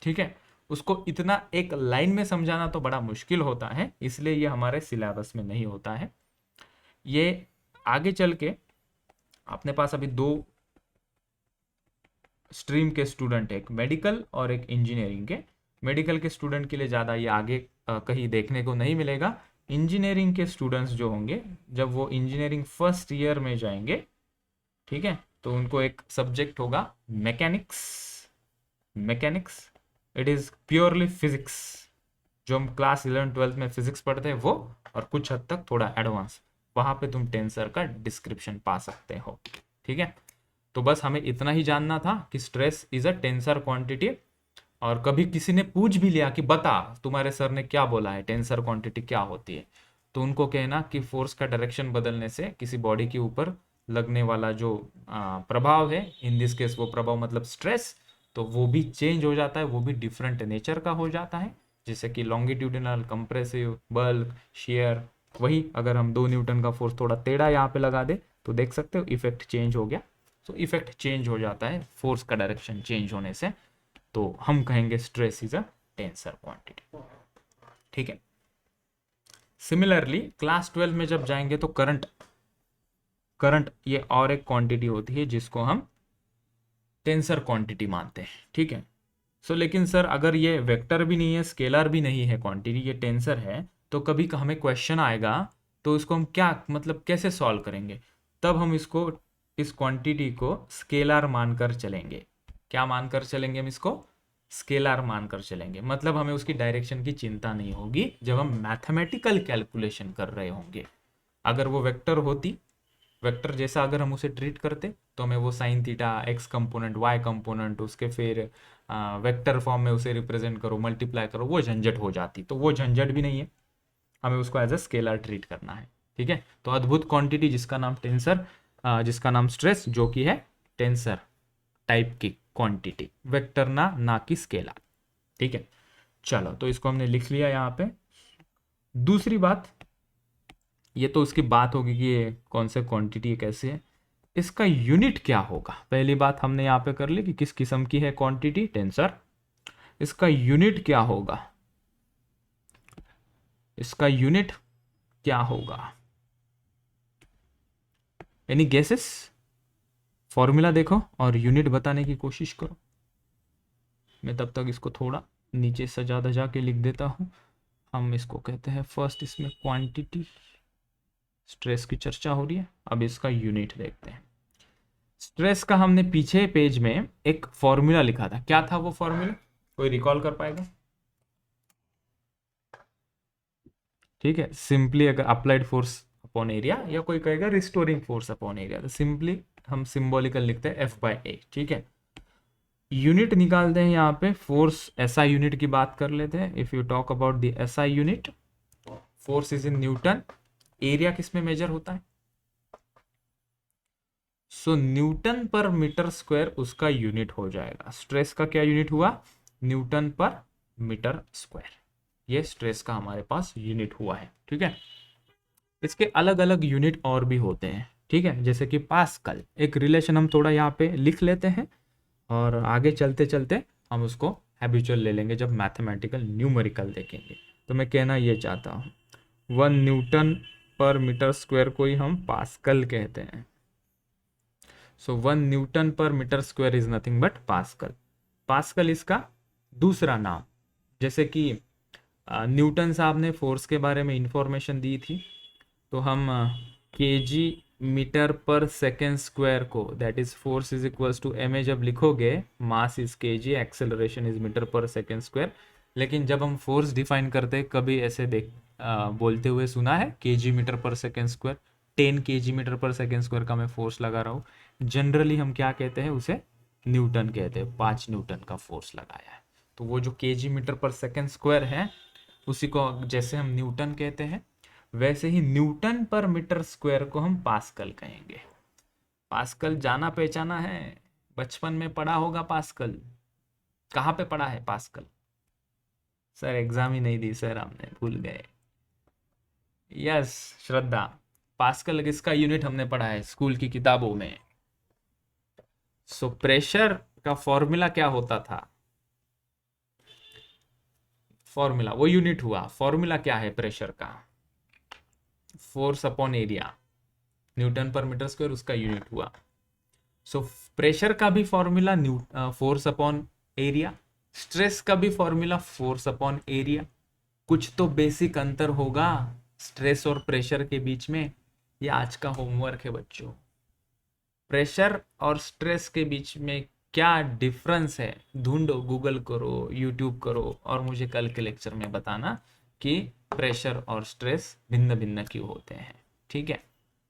ठीक है, उसको इतना एक लाइन में समझाना तो बड़ा मुश्किल होता है, इसलिए ये हमारे सिलेबस में नहीं होता है। ये आगे चल के अपने पास अभी 2 स्ट्रीम के स्टूडेंट है, एक मेडिकल और एक इंजीनियरिंग के। मेडिकल के स्टूडेंट के लिए ज़्यादा ये आगे कहीं देखने को नहीं मिलेगा, इंजीनियरिंग के स्टूडेंट्स जो होंगे, जब वो इंजीनियरिंग फर्स्ट ईयर में जाएंगे, ठीक है, तो उनको एक सब्जेक्ट होगा mechanics. Mechanics it is purely physics, जो हम क्लास 11-12 में फिजिक्स पढ़ते हैं वो, और कुछ हद तक थोड़ा एडवांस, वहां पे तुम टेंसर का डिस्क्रिप्शन पा सकते हो। ठीक है, तो बस हमें इतना ही जानना था कि stress is a tensor quantity. और कभी किसी ने पूछ भी लिया कि बता तुम्हारे सर ने क्या बोला है, टेंसर क्वांटिटी क्या होती है, तो उनको कहना कि फोर्स का डायरेक्शन बदलने से किसी बॉडी के ऊपर लगने वाला जो प्रभाव है, इन दिस केस वो प्रभाव मतलब स्ट्रेस, तो वो भी चेंज हो जाता है, वो भी डिफरेंट नेचर का हो जाता है, जैसे कि लॉन्गिट्यूडिनल, कंप्रेसिव, बल्क, शेयर। वही अगर हम 2 न्यूटन का फोर्स थोड़ा टेढ़ा यहाँ पे लगा दे तो देख सकते हो इफेक्ट चेंज हो गया। तो इफेक्ट चेंज हो जाता है फोर्स का डायरेक्शन चेंज होने से, तो हम कहेंगे stress is a tensor quantity. ठीक है, सिमिलरली क्लास 12 में जब जाएंगे तो करंट ये और एक क्वांटिटी होती है जिसको हम टेंसर क्वांटिटी मानते हैं। ठीक है, सो लेकिन सर अगर ये वेक्टर भी नहीं है, स्केलर भी नहीं है क्वांटिटी, ये टेंसर है, तो कभी हमें क्वेश्चन आएगा तो इसको हम क्या मतलब कैसे सॉल्व करेंगे? तब हम इसको, इस क्वांटिटी को स्केलर मानकर चलेंगे। क्या मानकर चलेंगे? हम इसको स्केलर मानकर चलेंगे, मतलब हमें उसकी डायरेक्शन की चिंता नहीं होगी जब हम मैथमेटिकल कैलकुलेशन कर रहे होंगे। अगर वो वेक्टर होती, वेक्टर जैसा अगर हम उसे ट्रीट करते, तो हमें वो sine theta, x component, y component, उसके फिर वेक्टर फॉर्म में उसे रिप्रेजेंट करो, मल्टीप्लाई करो, वो झंझट हो जाती। तो वो झंझट भी नहीं है, हमें उसको एज अ स्केलर ट्रीट करना है। ठीक है, तो अद्भुत क्वांटिटी जिसका नाम टेंसर, जिसका नाम स्ट्रेस, जो कि है टेंसर टाइप की क्वांटिटी, वेक्टर ना कि स्केलर। ठीक है, चलो तो इसको हमने लिख लिया यहाँ पे। दूसरी बात, ये तो उसकी बात होगी कि ये कौन से क्वांटिटी है, कैसे है, इसका यूनिट क्या होगा। पहली बात हमने यहाँ पे कर ली कि किस किस्म की है क्वांटिटी, टेंसर। इसका यूनिट क्या होगा, इसका यूनिट क्या होगा, एनी गेसेस? फॉर्मूला देखो और यूनिट बताने की कोशिश करो। मैं तब तक इसको थोड़ा नीचे सजा धजा के लिख देता हूँ। हम इसको कहते हैं फर्स्ट, इसमें क्वांटिटी, स्ट्रेस की चर्चा हो रही है, अब इसका यूनिट देखते हैं। स्ट्रेस का हमने पीछे पेज में एक फॉर्मूला लिखा था, क्या था वो फॉर्मूला, कोई रिकॉल कर पाएगा? ठीक है, सिंपली अगर अप्लाइड फोर्स अपॉन एरिया, या कोई कहेगा रिस्टोरिंग फोर्स अपॉन एरिया, तो सिंपली हम सिंबॉलिकल लिखते हैं F/A। ठीक है, यूनिट निकालते हैं यहाँ पे, फोर्स एसआई यूनिट की बात कर लेते हैं। If you talk about the SI unit, force is in newton, area किस में मेजर होता है? सो न्यूटन पर मीटर स्क्वायर उसका यूनिट हो जाएगा। स्ट्रेस का क्या यूनिट हुआ? न्यूटन पर मीटर स्क्वायर, ये स्ट्रेस का हमारे पास यूनिट हुआ है। ठीक है, इसके अलग अलग यूनिट और भी होते हैं। ठीक है, जैसे कि पास्कल, एक रिलेशन हम थोड़ा यहाँ पे लिख लेते हैं और आगे चलते चलते हम उसको हैबिचुअल ले लेंगे जब मैथमेटिकल न्यूमेरिकल देखेंगे। तो मैं कहना ये चाहता हूँ 1 न्यूटन पर मीटर स्क्वायर को ही हम पास्कल कहते हैं। So 1 newton per metre square is nothing but pascal. Pascal इसका दूसरा नाम, जैसे कि न्यूटन साहब ने फोर्स के बारे में इंफॉर्मेशन दी थी, तो हम KG metre per second square को, that is force is equals to M A जब लिखोगे, mass is KG, acceleration is metre per second square. लेकिन जब हम फोर्स डिफाइन करते कभी ऐसे बोलते हुए सुना है KG metre per second square, 10 KG metre per second square का मैं फोर्स लगा रहा हूँ। जनरली हम क्या कहते हैं, उसे न्यूटन कहते हैं, 5 न्यूटन का फोर्स लगाया है। तो वो जो KG metre per second square है, उसी को जैसे हम न्यूटन कहते हैं, वैसे ही न्यूटन पर मीटर स्क्वायर को हम पास्कल कहेंगे। पास्कल जाना पहचाना है, बचपन में पढ़ा होगा पास्कल। कहाँ पे पढ़ा है पास्कल? सर एग्जाम ही नहीं दी सर हमने, भूल गए। यस श्रद्धा, पास्कल किसका यूनिट हमने पढ़ा है स्कूल की किताबों में। सो प्रेशर का फॉर्मूला क्या होता था? फॉर्मूला वो यूनिट हुआ, फॉर्मूला क्या है प्रेशर का? Force upon area, Newton per metre square उसका यूनिट हुआ। सो प्रेशर का भी formula force upon area, stress का भी फॉर्मूला फोर्स अपॉन एरिया। कुछ तो बेसिक अंतर होगा, स्ट्रेस और प्रेशर के बीच में, ये आज का होमवर्क है बच्चों। प्रेशर और स्ट्रेस के बीच में क्या डिफरेंस है ढूंढो, गूगल करो, यूट्यूब करो, और मुझे कल के लेक्चर में बताना कि प्रेशर और स्ट्रेस भिन्न भिन्न क्यों होते हैं। ठीक है,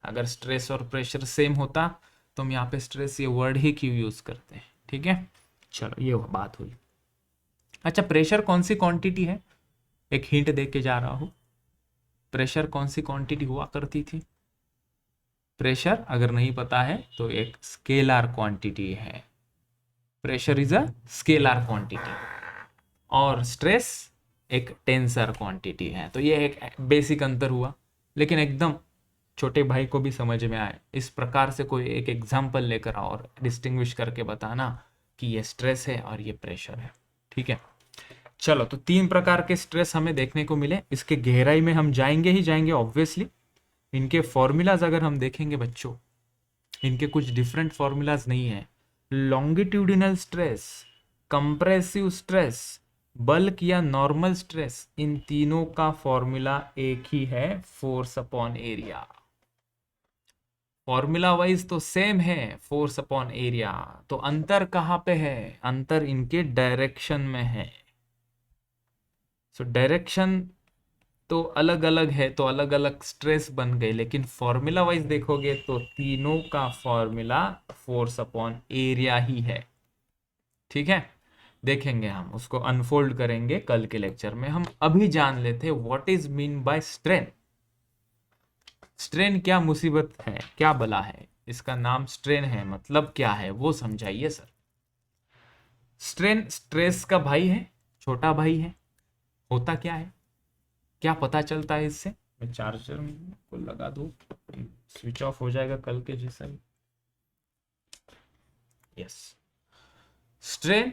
अगर स्ट्रेस और प्रेशर सेम होता तो हम यहाँ पे स्ट्रेस ये वर्ड ही क्यों यूज करते हैं। ठीक है, चलो ये बात हुई। अच्छा, प्रेशर कौन सी क्वांटिटी है, एक हिंट दे के जा रहा हूं। प्रेशर कौन सी क्वांटिटी हुआ करती थी? प्रेशर अगर नहीं पता है तो एक स्केलर क्वांटिटी है। Pressure is a scalar quantity और स्ट्रेस एक टेंसर क्वांटिटी है। तो ये एक बेसिक अंतर हुआ, लेकिन एकदम छोटे भाई को भी समझ में आए इस प्रकार से कोई एक एग्जाम्पल लेकर आओ और डिस्टिंग्विश करके बताना कि ये स्ट्रेस है और ये प्रेशर है। ठीक है, चलो, तो 3 प्रकार के स्ट्रेस हमें देखने को मिले। इसके गहराई में हम जाएंगे ही जाएंगे ऑब्वियसली। इनके फॉर्मूलाज अगर हम देखेंगे बच्चों, इनके कुछ डिफरेंट फॉर्मूलाज नहीं है। Longitudinal stress, compressive stress, bulk या नॉर्मल स्ट्रेस, इन तीनों का फॉर्मूला एक ही है, force upon area. Formula wise तो सेम है, फोर्स अपॉन एरिया। तो अंतर कहाँ पे है? अंतर इनके डायरेक्शन में है। सो डायरेक्शन तो अलग अलग है, तो अलग अलग स्ट्रेस बन गए, लेकिन फॉर्मूला वाइज देखोगे तो तीनों का फॉर्मूला फोर्स अपॉन एरिया ही है। ठीक है, देखेंगे, हम उसको अनफोल्ड करेंगे कल के लेक्चर में। हम अभी जान लेते हैं what is mean by strain. Strain क्या मुसीबत है, क्या बला है, इसका नाम स्ट्रेन है, मतलब क्या है वो समझाइए सर। स्ट्रेन स्ट्रेस का भाई है, छोटा भाई है। होता क्या है, क्या पता चलता है इससे? मैं चार्जर को लगा दूं, स्विच ऑफ हो जाएगा कल के जैसा ही। यस, स्ट्रेन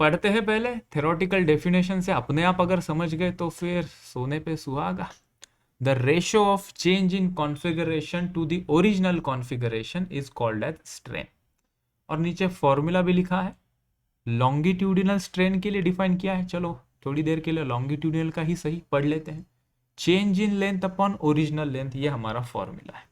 पढ़ते हैं पहले थ्योरेटिकल डेफिनेशन से, अपने आप अगर समझ गए तो फिर सोने पे सुहागा। The ratio of change in configuration to the original configuration is called as strain. और नीचे फॉर्मूला भी लिखा है। लॉन्गिट्यूडिनल स्ट्रेन के लिए डिफाइन किया है, चलो थोड़ी देर के लिए लॉन्गिट्यूडिनल का ही सही पढ़ लेते हैं। Change in length upon original length, ये हमारा फॉर्मूला है।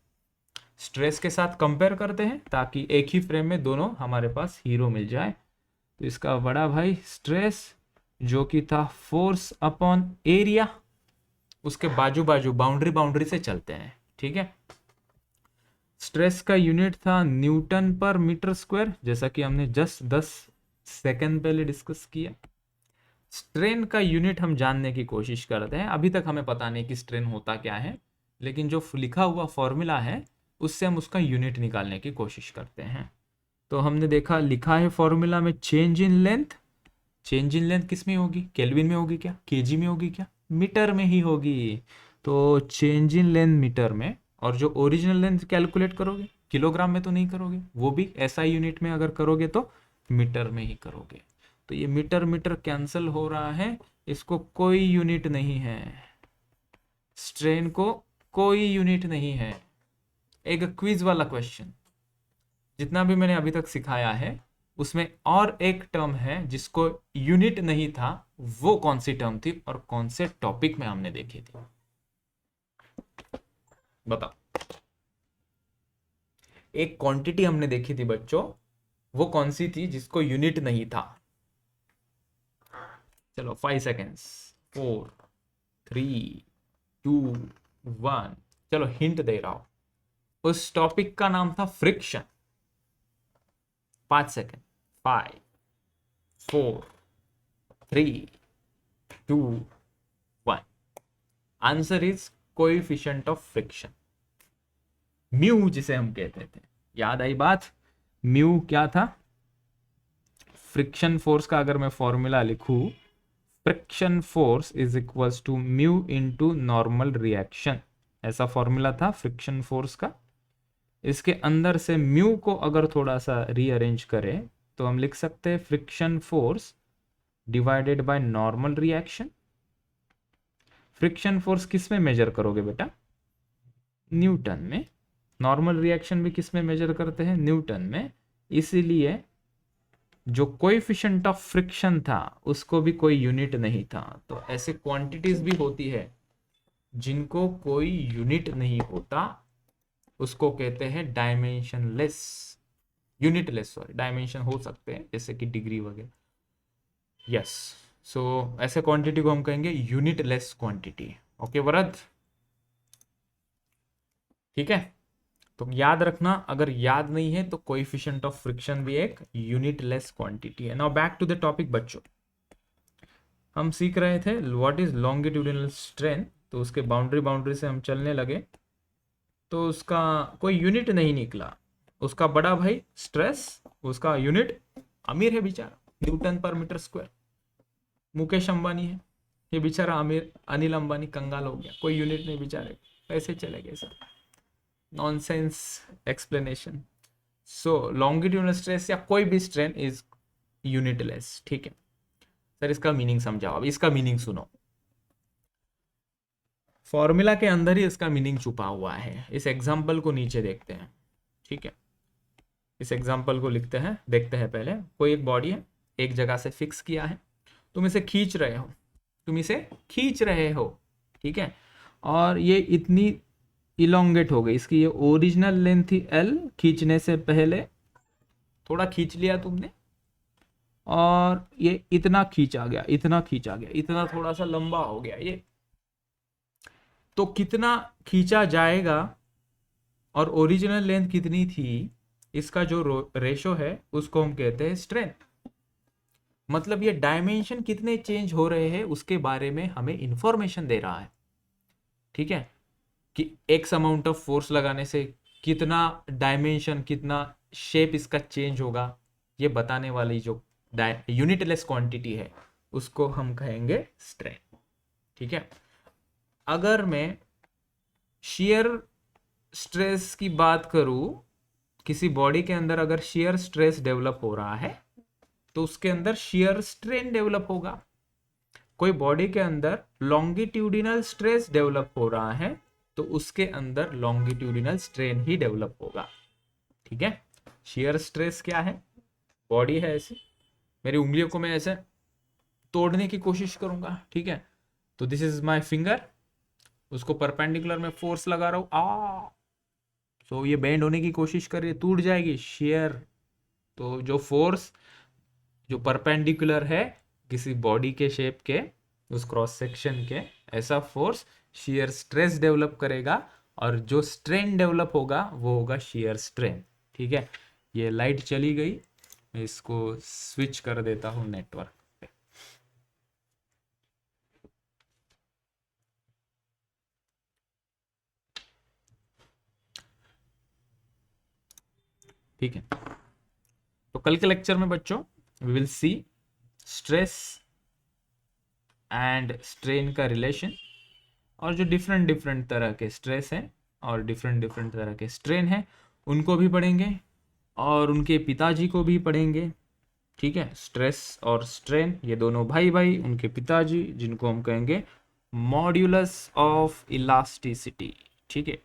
स्ट्रेस के साथ कंपेयर करते हैं ताकि एक ही फ्रेम में दोनों हमारे पास हीरो मिल जाए। तो इसका बड़ा भाई स्ट्रेस जो कि था फोर्स अपॉन एरिया, उसके बाजू बाजू बाउंड्री से चलते हैं। ठीक है, स्ट्रेस का यूनिट था न्यूटन पर मीटर स्क्वायर, जैसा कि हमने जस्ट 10 सेकंड पहले डिस्कस किया। स्ट्रेन का यूनिट हम जानने की कोशिश करते हैं। अभी तक हमें पता नहीं कि स्ट्रेन होता क्या है, लेकिन जो लिखा हुआ फॉर्मूला है उससे हम उसका यूनिट निकालने की कोशिश करते हैं। तो हमने देखा, लिखा है फॉर्मूला में change in length. Change in length किस में होगी? केल्विन में होगी क्या? केजी में होगी क्या? मीटर में ही होगी। तो चेंज इन लेंथ मीटर में, और जो ओरिजिनल लेंथ कैलकुलेट करोगे किलोग्राम में तो नहीं करोगे, वो भी एसआई यूनिट में अगर करोगे तो मीटर में ही करोगे। तो ये मीटर मीटर कैंसिल हो रहा है, इसको कोई यूनिट नहीं है, स्ट्रेन को कोई यूनिट नहीं है। एक क्विज वाला क्वेश्चन, जितना भी मैंने अभी तक सिखाया है उसमें और एक टर्म है जिसको यूनिट नहीं था, वो कौन सी टर्म थी और कौन से टॉपिक में हमने देखी थी? बताओ। एक क्वांटिटी हमने देखी थी बच्चों, वो कौन सी थी जिसको यूनिट नहीं था? चलो 5 सेकेंड्स, 4 3 2 1। चलो हिंट दे रहा हूं, उस टॉपिक का नाम था friction. 5 second, 5 4 3 2 1। Answer is coefficient of friction, mu जिसे हम कहते थे। याद आई बात? म्यू क्या था? फ्रिक्शन फोर्स का अगर मैं फॉर्मूला लिखूं, friction force is equals to mu into normal reaction, ऐसा फॉर्मूला था फ्रिक्शन फोर्स का। इसके अंदर से म्यू को अगर थोड़ा सा रीअरेंज करें तो हम लिख सकते हैं friction force divided by normal reaction. Friction force किस में मेजर करोगे बेटा? न्यूटन में। नॉर्मल रिएक्शन भी किस में मेजर करते हैं? न्यूटन में। इसीलिए जो कोएफिशिएंट ऑफ फ्रिक्शन था उसको भी कोई यूनिट नहीं था। तो ऐसे क्वांटिटीज भी होती है जिनको कोई यूनिट नहीं होता उसको कहते हैं डायमेंशनलेस, यूनिटलेस, सॉरी, डायमेंशन हो सकते हैं जैसे कि डिग्री वगैरह। यस, सो ऐसे क्वांटिटी को हम कहेंगे यूनिटलेस क्वांटिटी। ओके वरद, ठीक है। तो याद रखना, अगर याद नहीं है तो कोएफिशिएंट ऑफ फ्रिक्शन भी एक यूनिटलेस क्वांटिटी है। Now back to the topic बच्चों, हम सीख रहे थे व्हाट इज लॉन्गिट्यूडिनल स्ट्रेन। तो उसके बाउंड्री से हम चलने लगे तो उसका कोई यूनिट नहीं निकला। उसका बड़ा भाई स्ट्रेस, उसका यूनिट अमीर है बेचारा, Newton per metre square. Mukesh Ambani है, ये बेचारा अमीर, अनिल अंबानी कंगाल हो गया, कोई यूनिट नहीं बेचारे, पैसे चले गए सब। Nonsense explanation. So longitudinal stress या कोई भी स्ट्रेन इज यूनिटलेस, ठीक है। सर इसका मीनिंग समझाओ। अब इसका मीनिंग सुनो, फॉर्मूला के अंदर ही इसका मीनिंग छुपा हुआ है। इस एग्जाम्पल को नीचे देखते हैं, ठीक है। इस एग्जाम्पल को लिखते हैं, देखते हैं पहले। कोई एक बॉडी है, एक जगह से फिक्स किया है, तुम इसे खींच रहे हो, तुम इसे खींच रहे हो, ठीक है। और ये इतनी इलोंगेट हो गई, इसकी ये ओरिजिनल लेंथ थी एल, खींचने से पहले थोड़ा खींच लिया तुमने, और ये इतना खींचा गया, इतना खींचा गया, इतना थोड़ा सा लंबा हो गया ये। तो कितना खींचा जाएगा और ओरिजिनल लेंथ कितनी थी, इसका जो रेशो है उसको हम कहते हैं स्ट्रेंथ। मतलब ये डायमेंशन कितने चेंज हो रहे हैं उसके बारे में हमें इंफॉर्मेशन दे रहा है, ठीक है। कि एक्स अमाउंट ऑफ फोर्स लगाने से कितना डायमेंशन, कितना शेप इसका चेंज होगा, ये बताने वाली जो यूनिटलेस क्वांटिटी है उसको हम कहेंगे स्ट्रेन, ठीक है। अगर मैं शेयर स्ट्रेस की बात करूं, किसी बॉडी के अंदर अगर शेयर स्ट्रेस डेवलप हो रहा है तो उसके अंदर शेयर स्ट्रेन डेवलप होगा। कोई बॉडी के अंदर लॉन्गिट्यूडिनल स्ट्रेस डेवलप हो रहा है तो उसके अंदर लॉन्गिट्यूडिनल स्ट्रेन ही डेवलप होगा, ठीक है। शेयर स्ट्रेस क्या है, बॉडी है ऐसी, मेरी उंगलियों को मैं ऐसे तोड़ने की कोशिश करूंगा, ठीक है। तो दिस इज माय फिंगर, उसको परपेंडिकुलर में फोर्स लगा रहा हूं, सो ये बेंड होने की कोशिश कर रही है, टूट जाएगी, शेयर। तो जो फोर्स जो परपेंडिकुलर है किसी बॉडी के शेप के, उस क्रॉस सेक्शन के, ऐसा फोर्स शेयर स्ट्रेस डेवलप करेगा, और जो स्ट्रेन डेवलप होगा वो होगा शेयर स्ट्रेन, ठीक है। ये लाइट चली गई, मैं इसको स्विच कर देता हूं नेटवर्क पे। ठीक है, तो कल के लेक्चर में बच्चों we will see stress and strain का रिलेशन, और जो डिफरेंट डिफरेंट तरह के स्ट्रेस हैं और डिफरेंट डिफरेंट तरह के स्ट्रेन हैं उनको भी पढ़ेंगे, और उनके पिताजी को भी पढ़ेंगे, ठीक है। स्ट्रेस और स्ट्रेन ये दोनों भाई भाई, उनके पिताजी जिनको हम कहेंगे मॉड्यूलस ऑफ इलास्टिसिटी, ठीक है।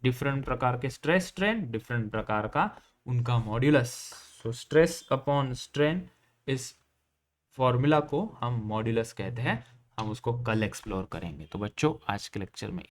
डिफरेंट प्रकार के स्ट्रेस स्ट्रेन, डिफरेंट प्रकार का उनका modulus. So stress upon strain, इस फॉर्मूला को हम मॉड्यूलस कहते हैं। हम उसको कल एक्सप्लोर करेंगे। तो बच्चों आज के लेक्चर में